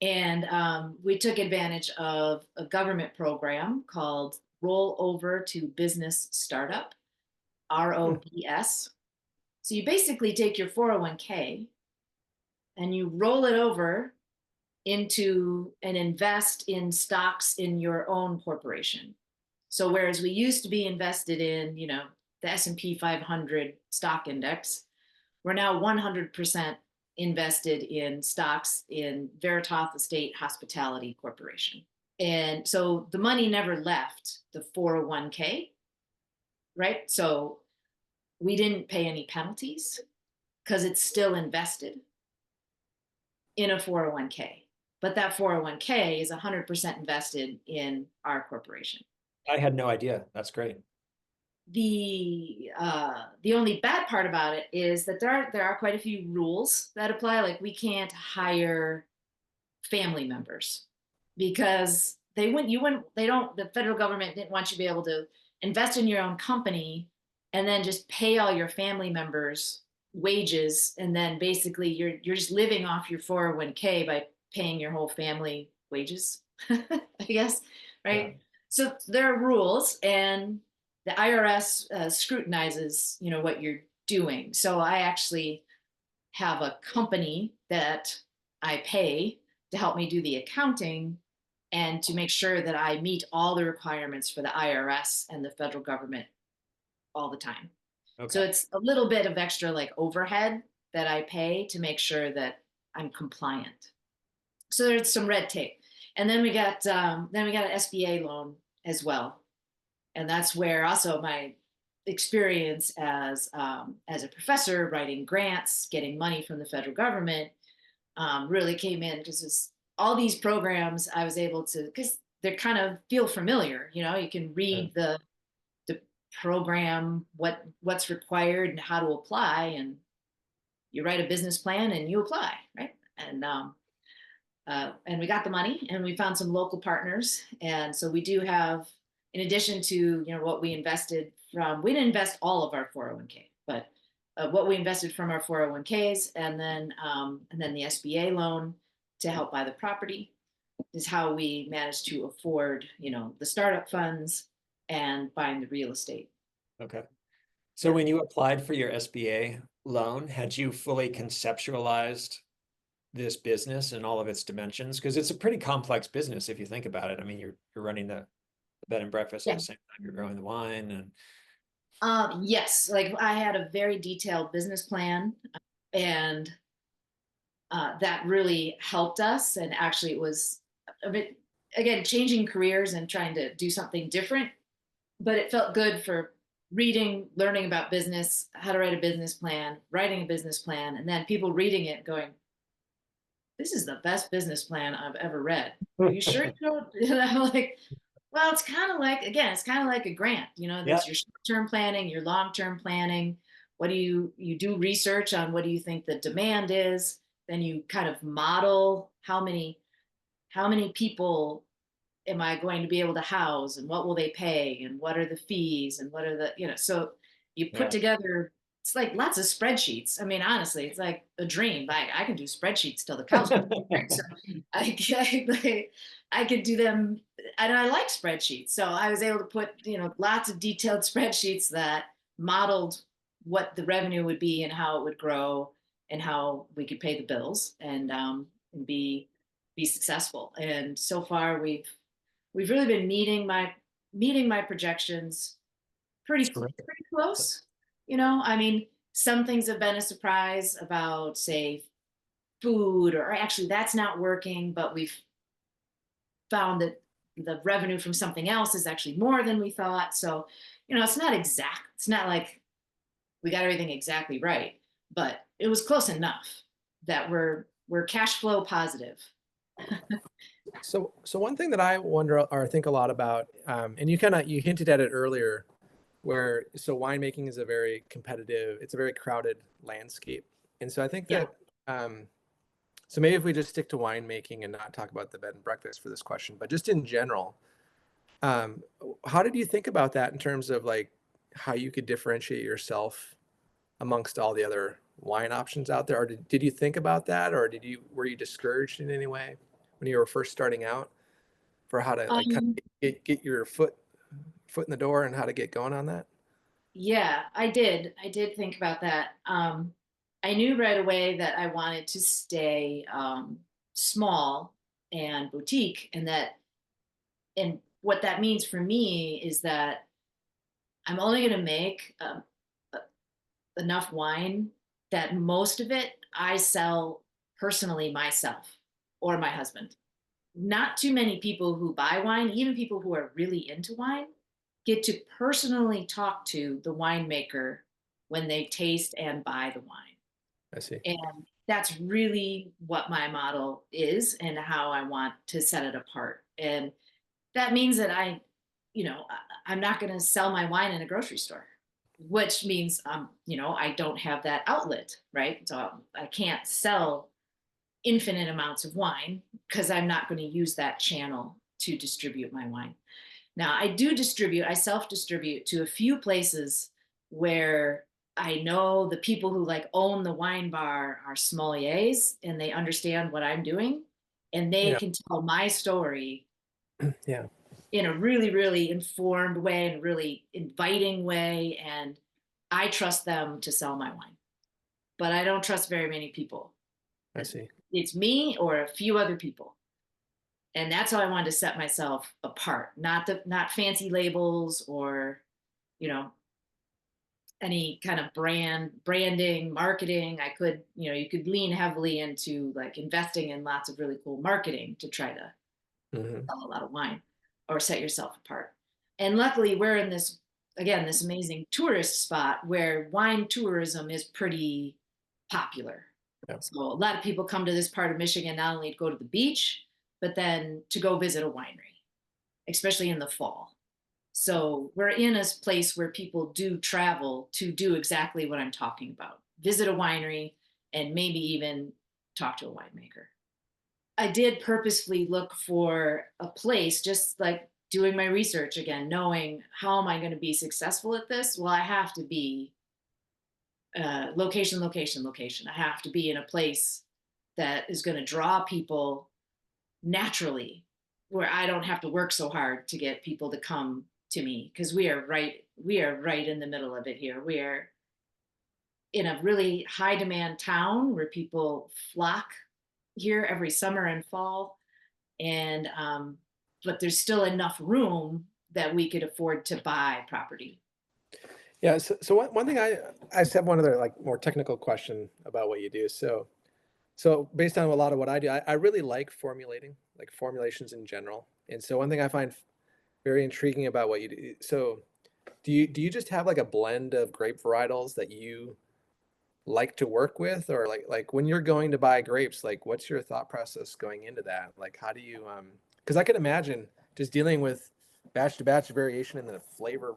And we took advantage of a government program called Roll Over to Business Startup, ROBS. So you basically take your 401k and you roll it over into and invest in stocks in your own corporation. So whereas we used to be invested in, the S&P 500 stock index, we're now 100% invested in stocks in Veritas Estate Hospitality Corporation. And so the money never left the 401k, right? So we didn't pay any penalties because it's still invested in a 401k. But that 401k is 100% invested in our corporation. I had no idea. That's great. The only bad part about it is that there are quite a few rules that apply. Like we can't hire family members because they don't, the federal government didn't want you to be able to invest in your own company and then just pay all your family members wages, and then basically you're just living off your 401k by paying your whole family wages. I guess, Yeah. right? So there are rules, and the IRS scrutinizes, what you're doing. So I actually have a company that I pay to help me do the accounting and to make sure that I meet all the requirements for the IRS and the federal government all the time. So Okay. it's a little bit of extra like overhead that I pay to make sure that I'm compliant. So there's some red tape, and then we got an SBA loan as well, and that's where also my experience as a professor writing grants, getting money from the federal government really came in, because all these programs I was able to, because they kind of feel familiar. You can Yeah. read the program, what's required and how to apply, and you write a business plan and you apply, right? And we got the money, and we found some local partners, and so we do have, in addition to what we invested from, we didn't invest all of our 401k, but what we invested from our 401ks, and then the SBA loan to help buy the property is how we managed to afford the startup funds and buying the real estate. Okay. So Yeah. when you applied for your SBA loan, had you fully conceptualized this business and all of its dimensions? Because it's a pretty complex business if you think about it. I mean, you're running the bed and breakfast at Yeah. the same time you're growing the wine, and Yes, like I had a very detailed business plan, and that really helped us. And actually, it was a bit, again, changing careers and trying to do something different, but it felt good for reading, learning about business, how to write a business plan, writing a business plan, and then people reading it going, "This is the best business plan I've ever read. Are you sure you don't?" Like, well, it's kind of like, again, it's kind of like a grant. yeah, That's your short-term planning, your long-term planning. What do you do research on, what do you think the demand is? Then you kind of model how many people am I going to be able to house, and what will they pay, and what are the fees, and what are so you put yeah. together, it's like lots of spreadsheets. I mean, honestly, it's like a dream. I can do spreadsheets till the cows come home, right? So I could do them, and I like spreadsheets. So I was able to put, lots of detailed spreadsheets that modeled what the revenue would be and how it would grow and how we could pay the bills, and be successful. And so far we've really been meeting my projections pretty Terrific. pretty close. I mean, some things have been a surprise about, say, food, or actually that's not working, but we've found that the revenue from something else is actually more than we thought. So, it's not exact. It's not like we got everything exactly right, but it was close enough that we're cash flow positive. So one thing that I wonder or think a lot about, and you hinted at it earlier, where winemaking is a very competitive, it's a very crowded landscape, and so I think Yeah. that so maybe if we just stick to winemaking and not talk about the bed and breakfast for this question, but just in general, um, how did you think about that in terms of like how you could differentiate yourself amongst all the other wine options out there? Or did you think about that, or were you discouraged in any way when you were first starting out for how to like kind Um, of get your foot in the door and how to get going on that? Yeah, I did. I did think about that. I knew right away that I wanted to stay small and boutique, and what that means for me is that I'm only going to make enough wine that most of it I sell personally myself or my husband. not too many people who buy wine, even people who are really into wine, get to personally talk to the winemaker when they taste and buy the wine. I see. And that's really what my model is and how I want to set it apart. And that means that I'm not going to sell my wine in a grocery store, which means, I don't have that outlet, right? So I can't sell infinite amounts of wine because I'm not going to use that channel to distribute my wine. Now, I self distribute to a few places where I know the people who like own the wine bar are sommeliers and they understand what I'm doing and they Yeah. can tell my story Yeah. in a really, really informed way and really inviting way. And I trust them to sell my wine, but I don't trust very many people. I see. It's me or a few other people. And that's how I wanted to set myself apart. Not fancy labels or, you know, any kind of branding, marketing. You could lean heavily into like investing in lots of really cool marketing to try to Hmm. sell a lot of wine or set yourself apart. And luckily we're in this amazing tourist spot where wine tourism is pretty popular. Yeah. So a lot of people come to this part of Michigan not only to go to the beach, but then to go visit a winery, especially in the fall. So we're in a place where people do travel to do exactly what I'm talking about. Visit a winery and maybe even talk to a winemaker. I did purposefully look for a place, just like doing my research again, knowing how am I going to be successful at this? Well, I have to be location, location, location. I have to be in a place that is going to draw people naturally, where I don't have to work so hard to get people to come to me because we are right in the middle of it here. We are in a really high demand town where people flock here every summer and fall, and but there's still enough room that we could afford to buy property. Yeah. So one thing I just have one other like more technical question about what you do. So based on a lot of what I do, I really like formulating, like formulations in general. And so one thing I find very intriguing about what you do. So do you just have like a blend of grape varietals that you like to work with, or like when you're going to buy grapes, like what's your thought process going into that? Like how do you because I could imagine just dealing with batch to batch variation in the flavor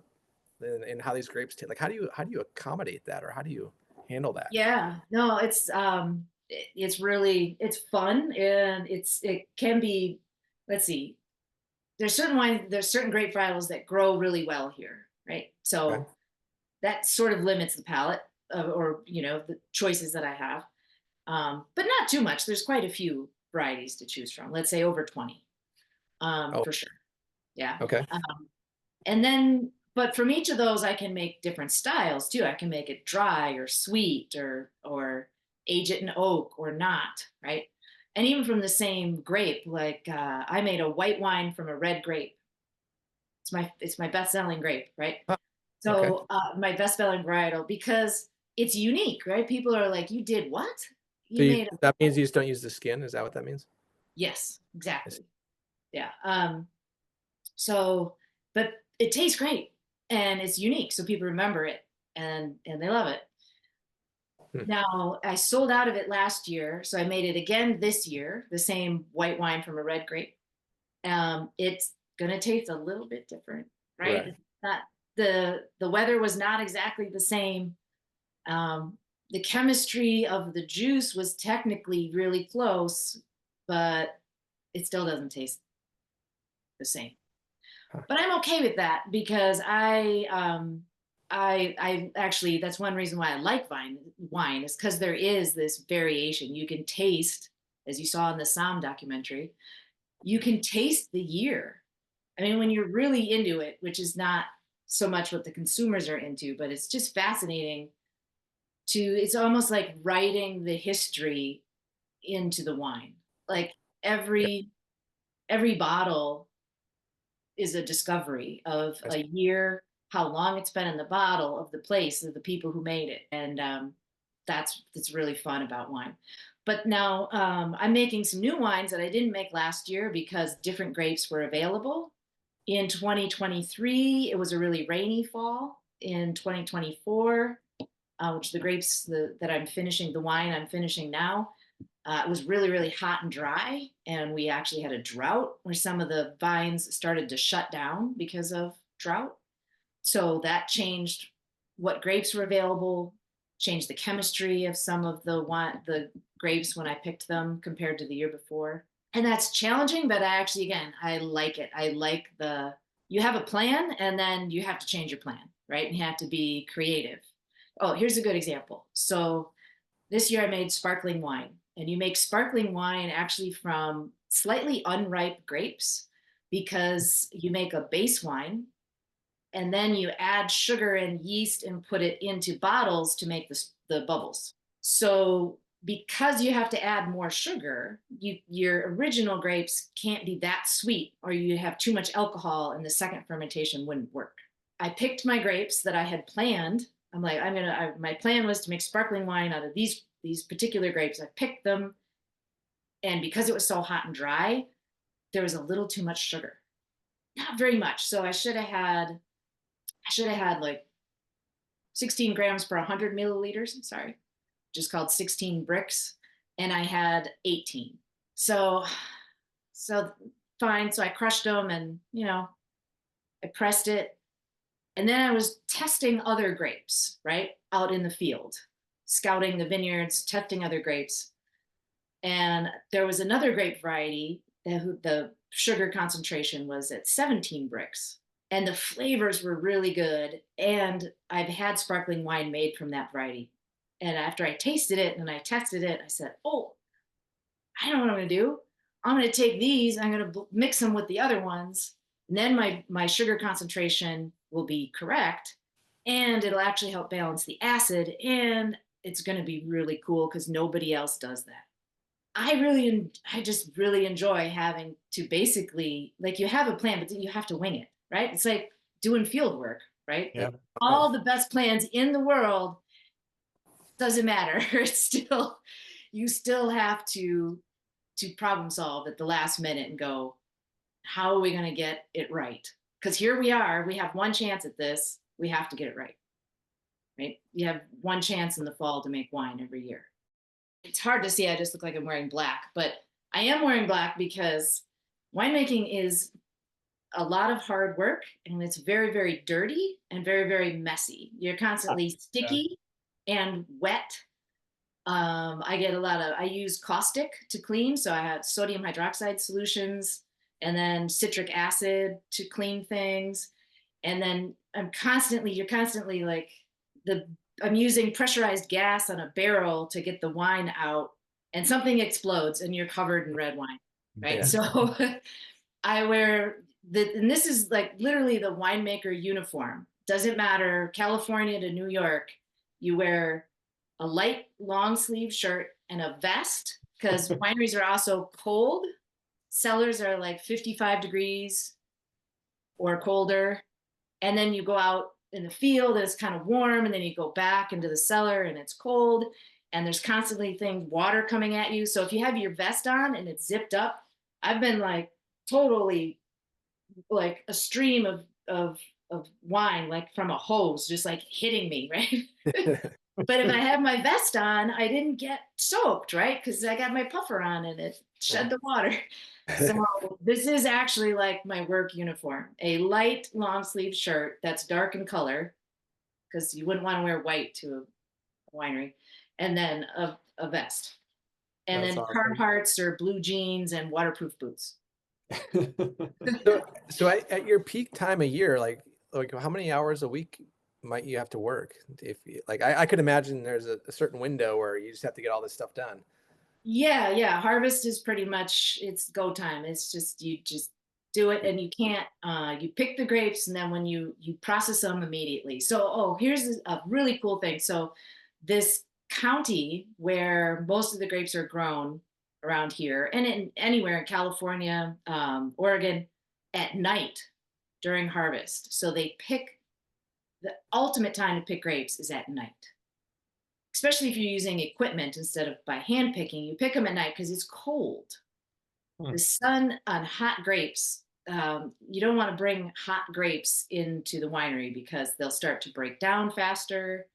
and how these grapes taste. Like how do you accommodate that, or how do you handle that? Yeah, no, it's really it's fun and it can be. Let's see, there's certain grape varietals that grow really well here, right? Okay. So that sort of limits the palette or the choices that I have, but not too much. There's quite a few varieties to choose from. Let's say over 20, Oh, for sure. Yeah. okay. Um, and then, but from each of those, I can make different styles too. I can make it dry or sweet or age it in oak or not, right? And even from the same grape, like I made a white wine from a red grape. It's my best selling grape, right? Huh, okay. So my best selling varietal because it's unique, right? People are like, "You did what? So You made a that means you just don't use the skin. Is that what that means? yes, I see. exactly, yeah." So, but it tastes great and it's unique, so people remember it and they love it. Hmm. Now I sold out of it last year, so I made it again this year. The same white wine from a red grape. It's gonna taste a little bit different, right? Right. It's not the weather was not exactly the same. The chemistry of the juice was technically really close, but it still doesn't taste the same. Huh. But I'm okay with that because I actually that's one reason why I like wine is because there is this variation. You can taste, as you saw in the Somm documentary, you can taste the year. I mean, when you're really into it, which is not so much what the consumers are into, but it's just fascinating it's almost like writing the history into the wine. Like Yeah. every every bottle is a discovery of I a see. year, how long it's been in the bottle, of the place, of the people who made it, and that's really fun about wine. But now I'm making some new wines that I didn't make last year because different grapes were available. In 2023, it was a really rainy fall. In 2024, which the grapes that I'm finishing, the wine I'm finishing now, it was really, really hot and dry. And we actually had a drought where some of the vines started to shut down because of drought. So that changed what grapes were available, changed the chemistry of some of the grapes when I picked them compared to the year before. And that's challenging, but I actually, again, I like it. I like you have a plan and then you have to change your plan, right? And you have to be creative. Oh, here's a good example. So this year I made sparkling wine, and you make sparkling wine actually from slightly unripe grapes because you make a base wine and then you add sugar and yeast and put it into bottles to make the bubbles. So because you have to add more sugar, your original grapes can't be that sweet, or you have too much alcohol and the second fermentation wouldn't work. I picked my grapes that I had planned. I'm like, my plan was to make sparkling wine out of these particular grapes. I picked them, and because it was so hot and dry, there was a little too much sugar. Not very much. So I should have had like 16 grams per 100 milliliters. Sorry, just called 16 bricks, and I had 18. So fine. So I crushed them, and I pressed it, and then I was testing other grapes right out in the field, scouting the vineyards, testing other grapes, and there was another grape variety that the sugar concentration was at 17 bricks. And the flavors were really good. And I've had sparkling wine made from that variety. And after I tasted it and I tested it, I said, oh, I know what I'm going to do. I'm going to take these, I'm going to mix them with the other ones. And then my sugar concentration will be correct. And it'll actually help balance the acid. And it's going to be really cool because nobody else does that. I just really enjoy having to basically, like, you have a plan, but then you have to wing it, right? It's like doing field work, right? Yeah. Like all the best plans in the world, doesn't matter. It's still, you still have to problem solve at the last minute and go, how are we going to get it right? Because here we are, we have one chance at this. We have to get it right, right? You have one chance in the fall to make wine every year. It's hard to see. I just look like I'm wearing black, but I am wearing black because winemaking is a lot of hard work, and it's very, very dirty and very, very messy. You're constantly sticky and wet. I use caustic to clean. So I have sodium hydroxide solutions and then citric acid to clean things. And then you're constantly like I'm using pressurized gas on a barrel to get the wine out, and something explodes and you're covered in red wine, right? Yeah. So and this is like literally the winemaker uniform. Doesn't matter, California to New York, you wear a light long sleeve shirt and a vest because wineries are also cold. Cellars are like 55 degrees or colder. And then you go out in the field and it's kind of warm, and then you go back into the cellar and it's cold, and there's constantly water coming at you. So if you have your vest on and it's zipped up, I've been like totally like a stream of wine, like from a hose, just like hitting me, right? But if I have my vest on, I didn't get soaked, right? Because I got my puffer on and it shed the water. So this is actually like my work uniform, a light long sleeve shirt that's dark in color, because you wouldn't want to wear white to a winery, and then a vest. And That's then awesome. Carhartts or blue jeans and waterproof boots. So at your peak time of year, like how many hours a week might you have to work? If like I could imagine there's a certain window where you just have to get all this stuff done. Yeah. Harvest is pretty much, it's go time. It's just, you just do it, and you can't, you pick the grapes and then when you process them immediately. So, here's a really cool thing. So this county where most of the grapes are grown around here and anywhere in California, Oregon, at night during harvest. So they pick, the ultimate time to pick grapes is at night. especially if you're using equipment instead of by hand picking, you pick them at night because it's cold. Hmm. The sun on hot grapes, you don't want to bring hot grapes into the winery because they'll start to break down faster.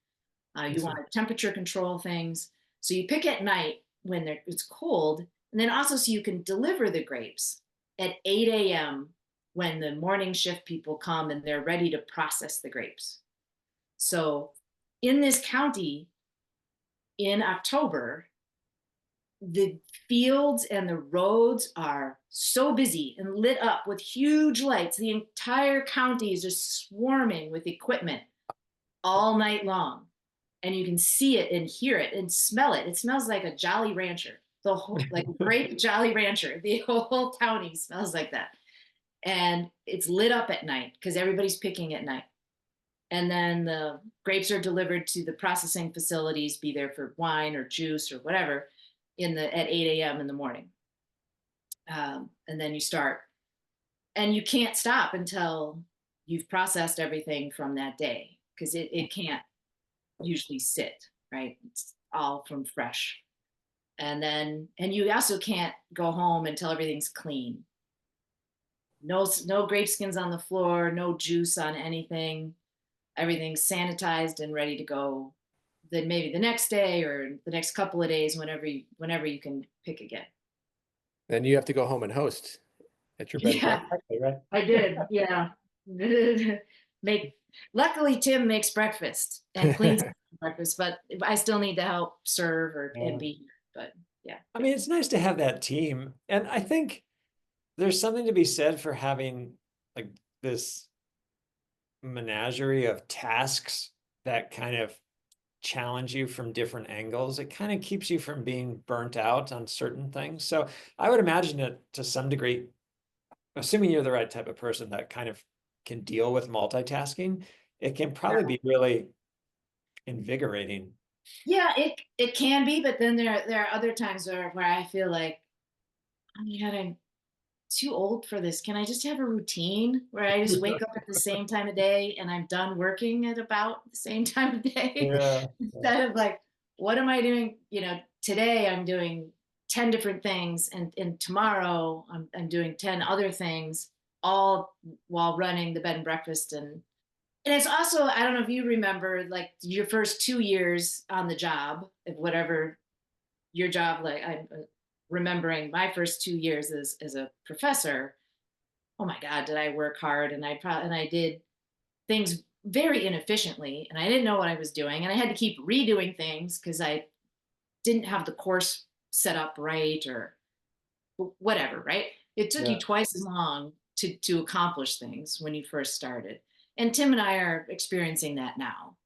I You see. want to temperature control things. So you pick at night when it's cold, and then also so you can deliver the grapes at 8 a.m. when the morning shift people come and they're ready to process the grapes. So in this county in October, the fields and the roads are so busy and lit up with huge lights. The entire county is just swarming with equipment all night long. And you can see it and hear it and smell it. It smells like a Jolly Rancher, the whole, like a great Jolly Rancher. The whole county smells like that. And it's lit up at night because everybody's picking at night. And then the grapes are delivered to the processing facilities, be there for wine or juice or whatever, at 8 a.m. in the morning. And then you start, and you can't stop until you've processed everything from that day because it can't usually sit, right? It's all from fresh. And you also can't go home until everything's clean. No grape skins on the floor, no juice on anything. Everything's sanitized and ready to go. Then maybe the next day or the next couple of days, whenever you can pick again. Then you have to go home and host at your bed and Yeah, breakfast. Exactly, right. I did. Yeah. Make Luckily Tim makes breakfast and cleans breakfast, but I still need to help serve and Yeah. be here. But yeah. I mean, it's nice to have that team. And I think there's something to be said for having like this menagerie of tasks that kind of challenge you from different angles. It kind of keeps you from being burnt out on certain things. So I would imagine that to some degree, assuming you're the right type of person that kind of can deal with multitasking, it can probably be really invigorating. Yeah, it can be, but then there are other times where I feel like, oh my God, I'm too old for this. Can I just have a routine where I just wake up at the same time of day and I'm done working at about the same time of day? Yeah. Instead of like, what am I doing? Today I'm doing 10 different things, and tomorrow I'm doing 10 other things, all while running the bed and breakfast. And it's also, I don't know if you remember, like your first 2 years on the job, if whatever your job, like I'm remembering my first 2 years as a professor. Oh my God, did I work hard? And I did things very inefficiently, and I didn't know what I was doing, and I had to keep redoing things because I didn't have the course set up right or whatever. Right? It took you Yeah. twice as long to accomplish things when you first started. And Tim and I are experiencing that now.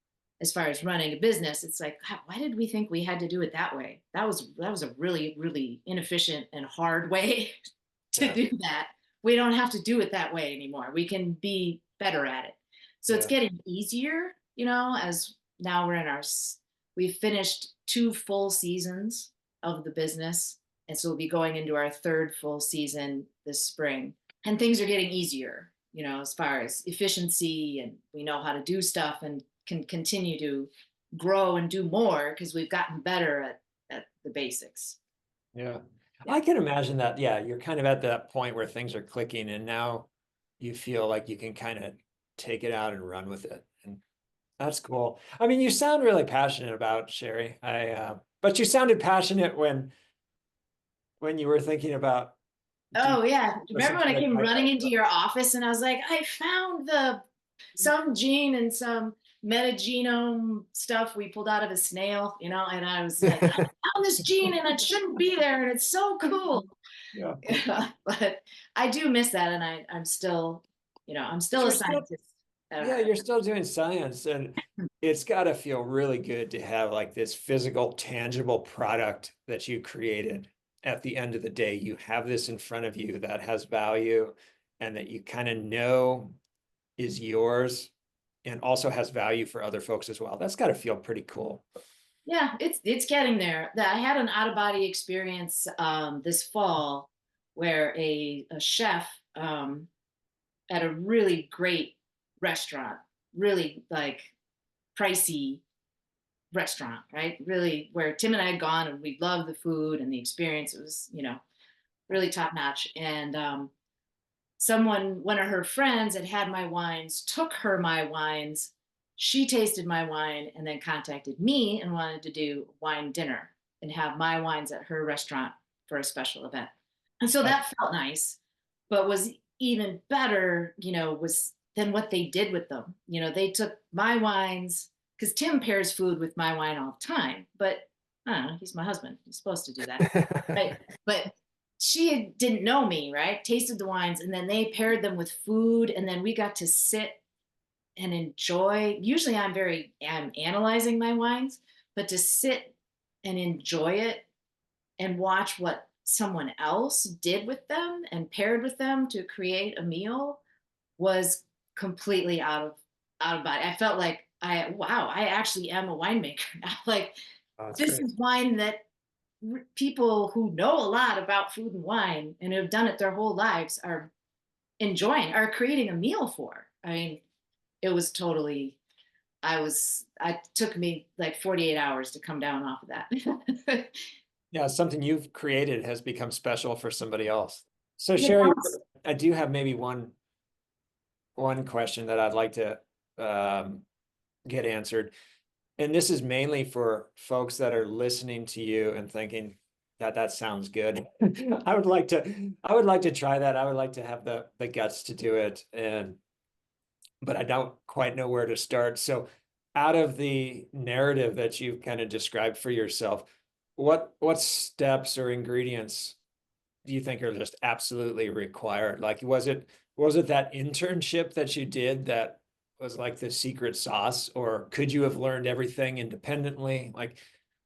As far as running a business, it's like, God, why did we think we had to do it that way? That was a really, really inefficient and hard way to Yeah. do that. We don't have to do it that way anymore. We can be better at it. So it's Yeah. getting easier, as now we've finished 2 full seasons of the business. And so we'll be going into our third full season this spring. And things are getting easier, as far as efficiency, and we know how to do stuff and can continue to grow and do more because we've gotten better at the basics. Yeah. Yeah. I can imagine that. Yeah, you're kind of at that point where things are clicking and now you feel like you can kind of take it out and run with it. And that's cool. I mean, you sound really passionate about Sherry. But you sounded passionate when you were thinking about doing Oh yeah. for some Remember when I kind of came running into micro. your office and I was like, I found some gene and some metagenome stuff we pulled out of a snail, and I was like, I found this gene and it shouldn't be there and it's so cool. Yeah. But I do miss that, and I'm still, I'm But still a you're still, scientist at yeah, heart. you're still doing science, and it's got to feel really good to have like this physical, tangible product that you created. At the end of the day, you have this in front of you that has value and that you kind of know is yours and also has value for other folks as well. That's got to feel pretty cool. Yeah, it's getting there. I had an out of body experience this fall where a chef at a really great restaurant, really like pricey, restaurant, right? Really, where Tim and I had gone and we loved the food and the experience. It was, really top notch. And one of her friends that had my wines, took her my wines. She tasted my wine and then contacted me and wanted to do wine dinner and have my wines at her restaurant for a special event. And so Uh, that felt nice, but was even better, was than what they did with them. They took my wines because Tim pairs food with my wine all the time, but I don't know, he's my husband. He's supposed to do that. Right. But she didn't know me, right? Tasted the wines and then they paired them with food. And then we got to sit and enjoy. Usually I'm analyzing my wines, but to sit and enjoy it and watch what someone else did with them and paired with them to create a meal was completely out of body. I felt like wow, I actually am a winemaker now. Like oh, that's this great. is wine that people who know a lot about food and wine and have done it their whole lives are are creating a meal for. I mean, it was totally, it took me like 48 hours to come down off of that. Yeah, something you've created has become special for somebody else. So It Sherry, was. I do have maybe one question that I'd like to get answered. And this is mainly for folks that are listening to you and thinking that sounds good. I would like to try that. I would like to have the guts to do it. But I don't quite know where to start. So out of the narrative that you've kind of described for yourself, what steps or ingredients do you think are just absolutely required? Like, was it that internship that you did that was like the secret sauce, or could you have learned everything independently? Like,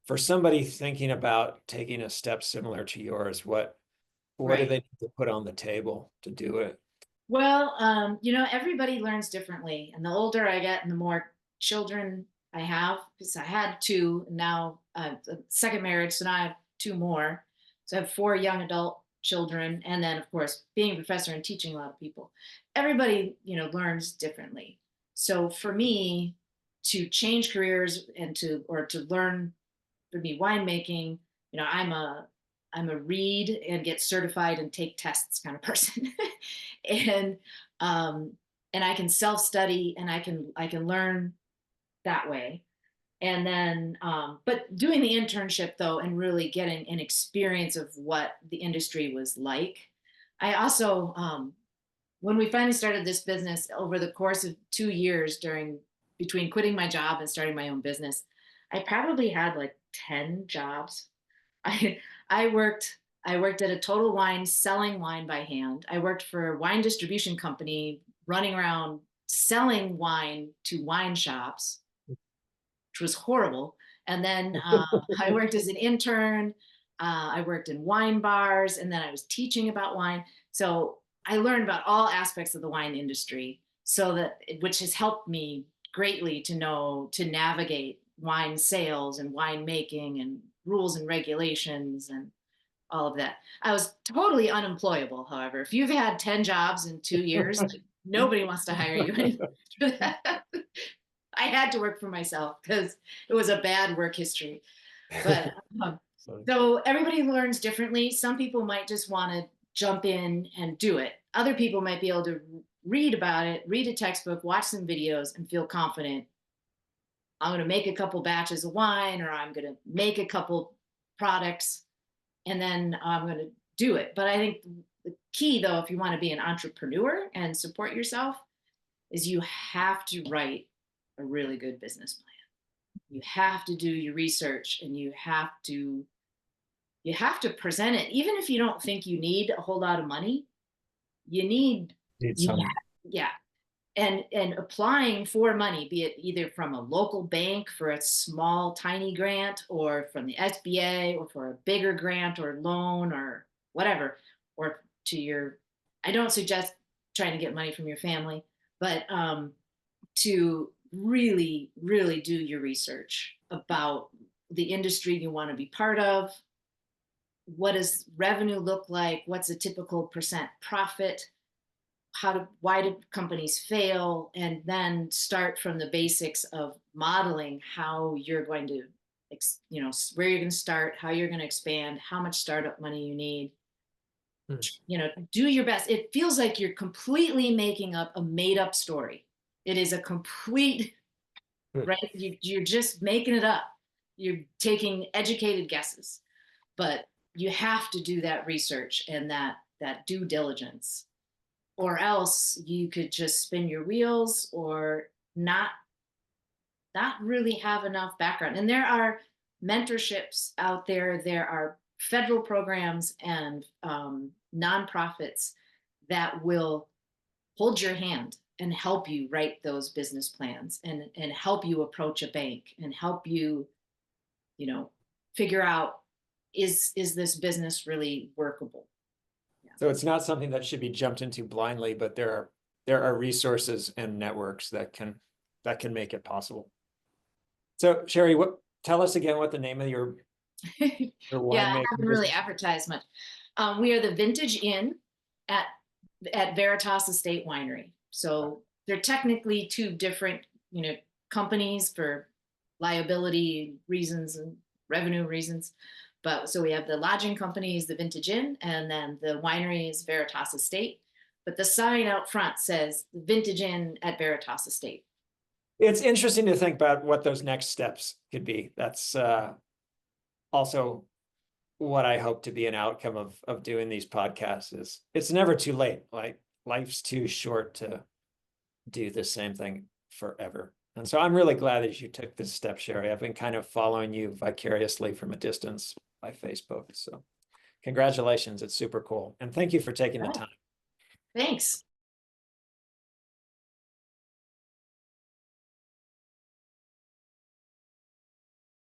for somebody thinking about taking a step similar to yours, what do Right. they need to put on the table to do it? Well, everybody learns differently. And the older I get and the more children I have, because I had two, now a second marriage, so now I have two more. So I have four young adult children. And then, of course, being a professor and teaching a lot of people, everybody, learns differently. So for me to change careers or to learn, for me, winemaking, I'm a read and get certified and take tests kind of person. and um and I can self-study and I can learn that way. And then but doing the internship though and really getting an experience of what the industry was like. I also when we finally started this business over the course of 2 years, during between quitting my job and starting my own business, I probably had like 10 jobs. I I worked at a Total Wine selling wine by hand. I worked for a wine distribution company running around selling wine to wine shops, which was horrible. And then I worked as an intern. I worked in wine bars, and then I was teaching about wine. So I learned about all aspects of the wine industry, which has helped me greatly to navigate wine sales and wine making and rules and regulations and all of that. I was totally unemployable, however. If you've had 10 jobs in 2 years, nobody wants to hire you anymore. I had to work for myself because it was a bad work history. But so everybody learns differently. Some people might just want to jump in and do it. Other people might be able to read about it, read a textbook, watch some videos, and feel confident. I'm going to make a couple batches of wine, or I'm going to make a couple products, and then I'm going to do it. But I think the key, though, if you want to be an entrepreneur and support yourself, is you have to write a really good business plan. You have to do your research, and you have to present it. Even if you don't think you need a whole lot of money, you need Need you some. yeah. And applying for money, be it either from a local bank for a small tiny grant, or from the SBA, or for a bigger grant or loan or whatever, or to your, I don't suggest trying to get money from your family, but to really, really do your research about the industry you want to be part of. What does revenue look like? What's a typical percent profit? why do companies fail, and then start from the basics of modeling how you're going to, where you're going to start, how you're going to expand, how much startup money you need. Hmm. Do your best. It feels like you're completely making up a made up story. It is a complete, right? You're just making it up. You're taking educated guesses, but you have to do that research and that due diligence, or else you could just spin your wheels or not really have enough background. And there are mentorships out there. There are federal programs and nonprofits that will hold your hand and help you write those business plans, and help you approach a bank, and help you, figure out, is this business really workable? Yeah. So it's not something that should be jumped into blindly, but there are resources and networks that can make it possible. So Sherry, tell us again what the name of your Yeah, I haven't really advertised much. We are the Vintage Inn at Veritas Estate Winery. So they're technically two different, companies for liability reasons and revenue reasons. But so we have the lodging company is the Vintage Inn, and then the winery is Veritas Estate. But the sign out front says the Vintage Inn at Veritas Estate. It's interesting to think about what those next steps could be. That's also what I hope to be an outcome of doing these podcasts. Is it's never too late. Like, life's too short to do the same thing forever. And so I'm really glad that you took this step, Sherry. I've been kind of following you vicariously from a distance by Facebook. So congratulations. It's super cool. And thank you for taking the time. Thanks.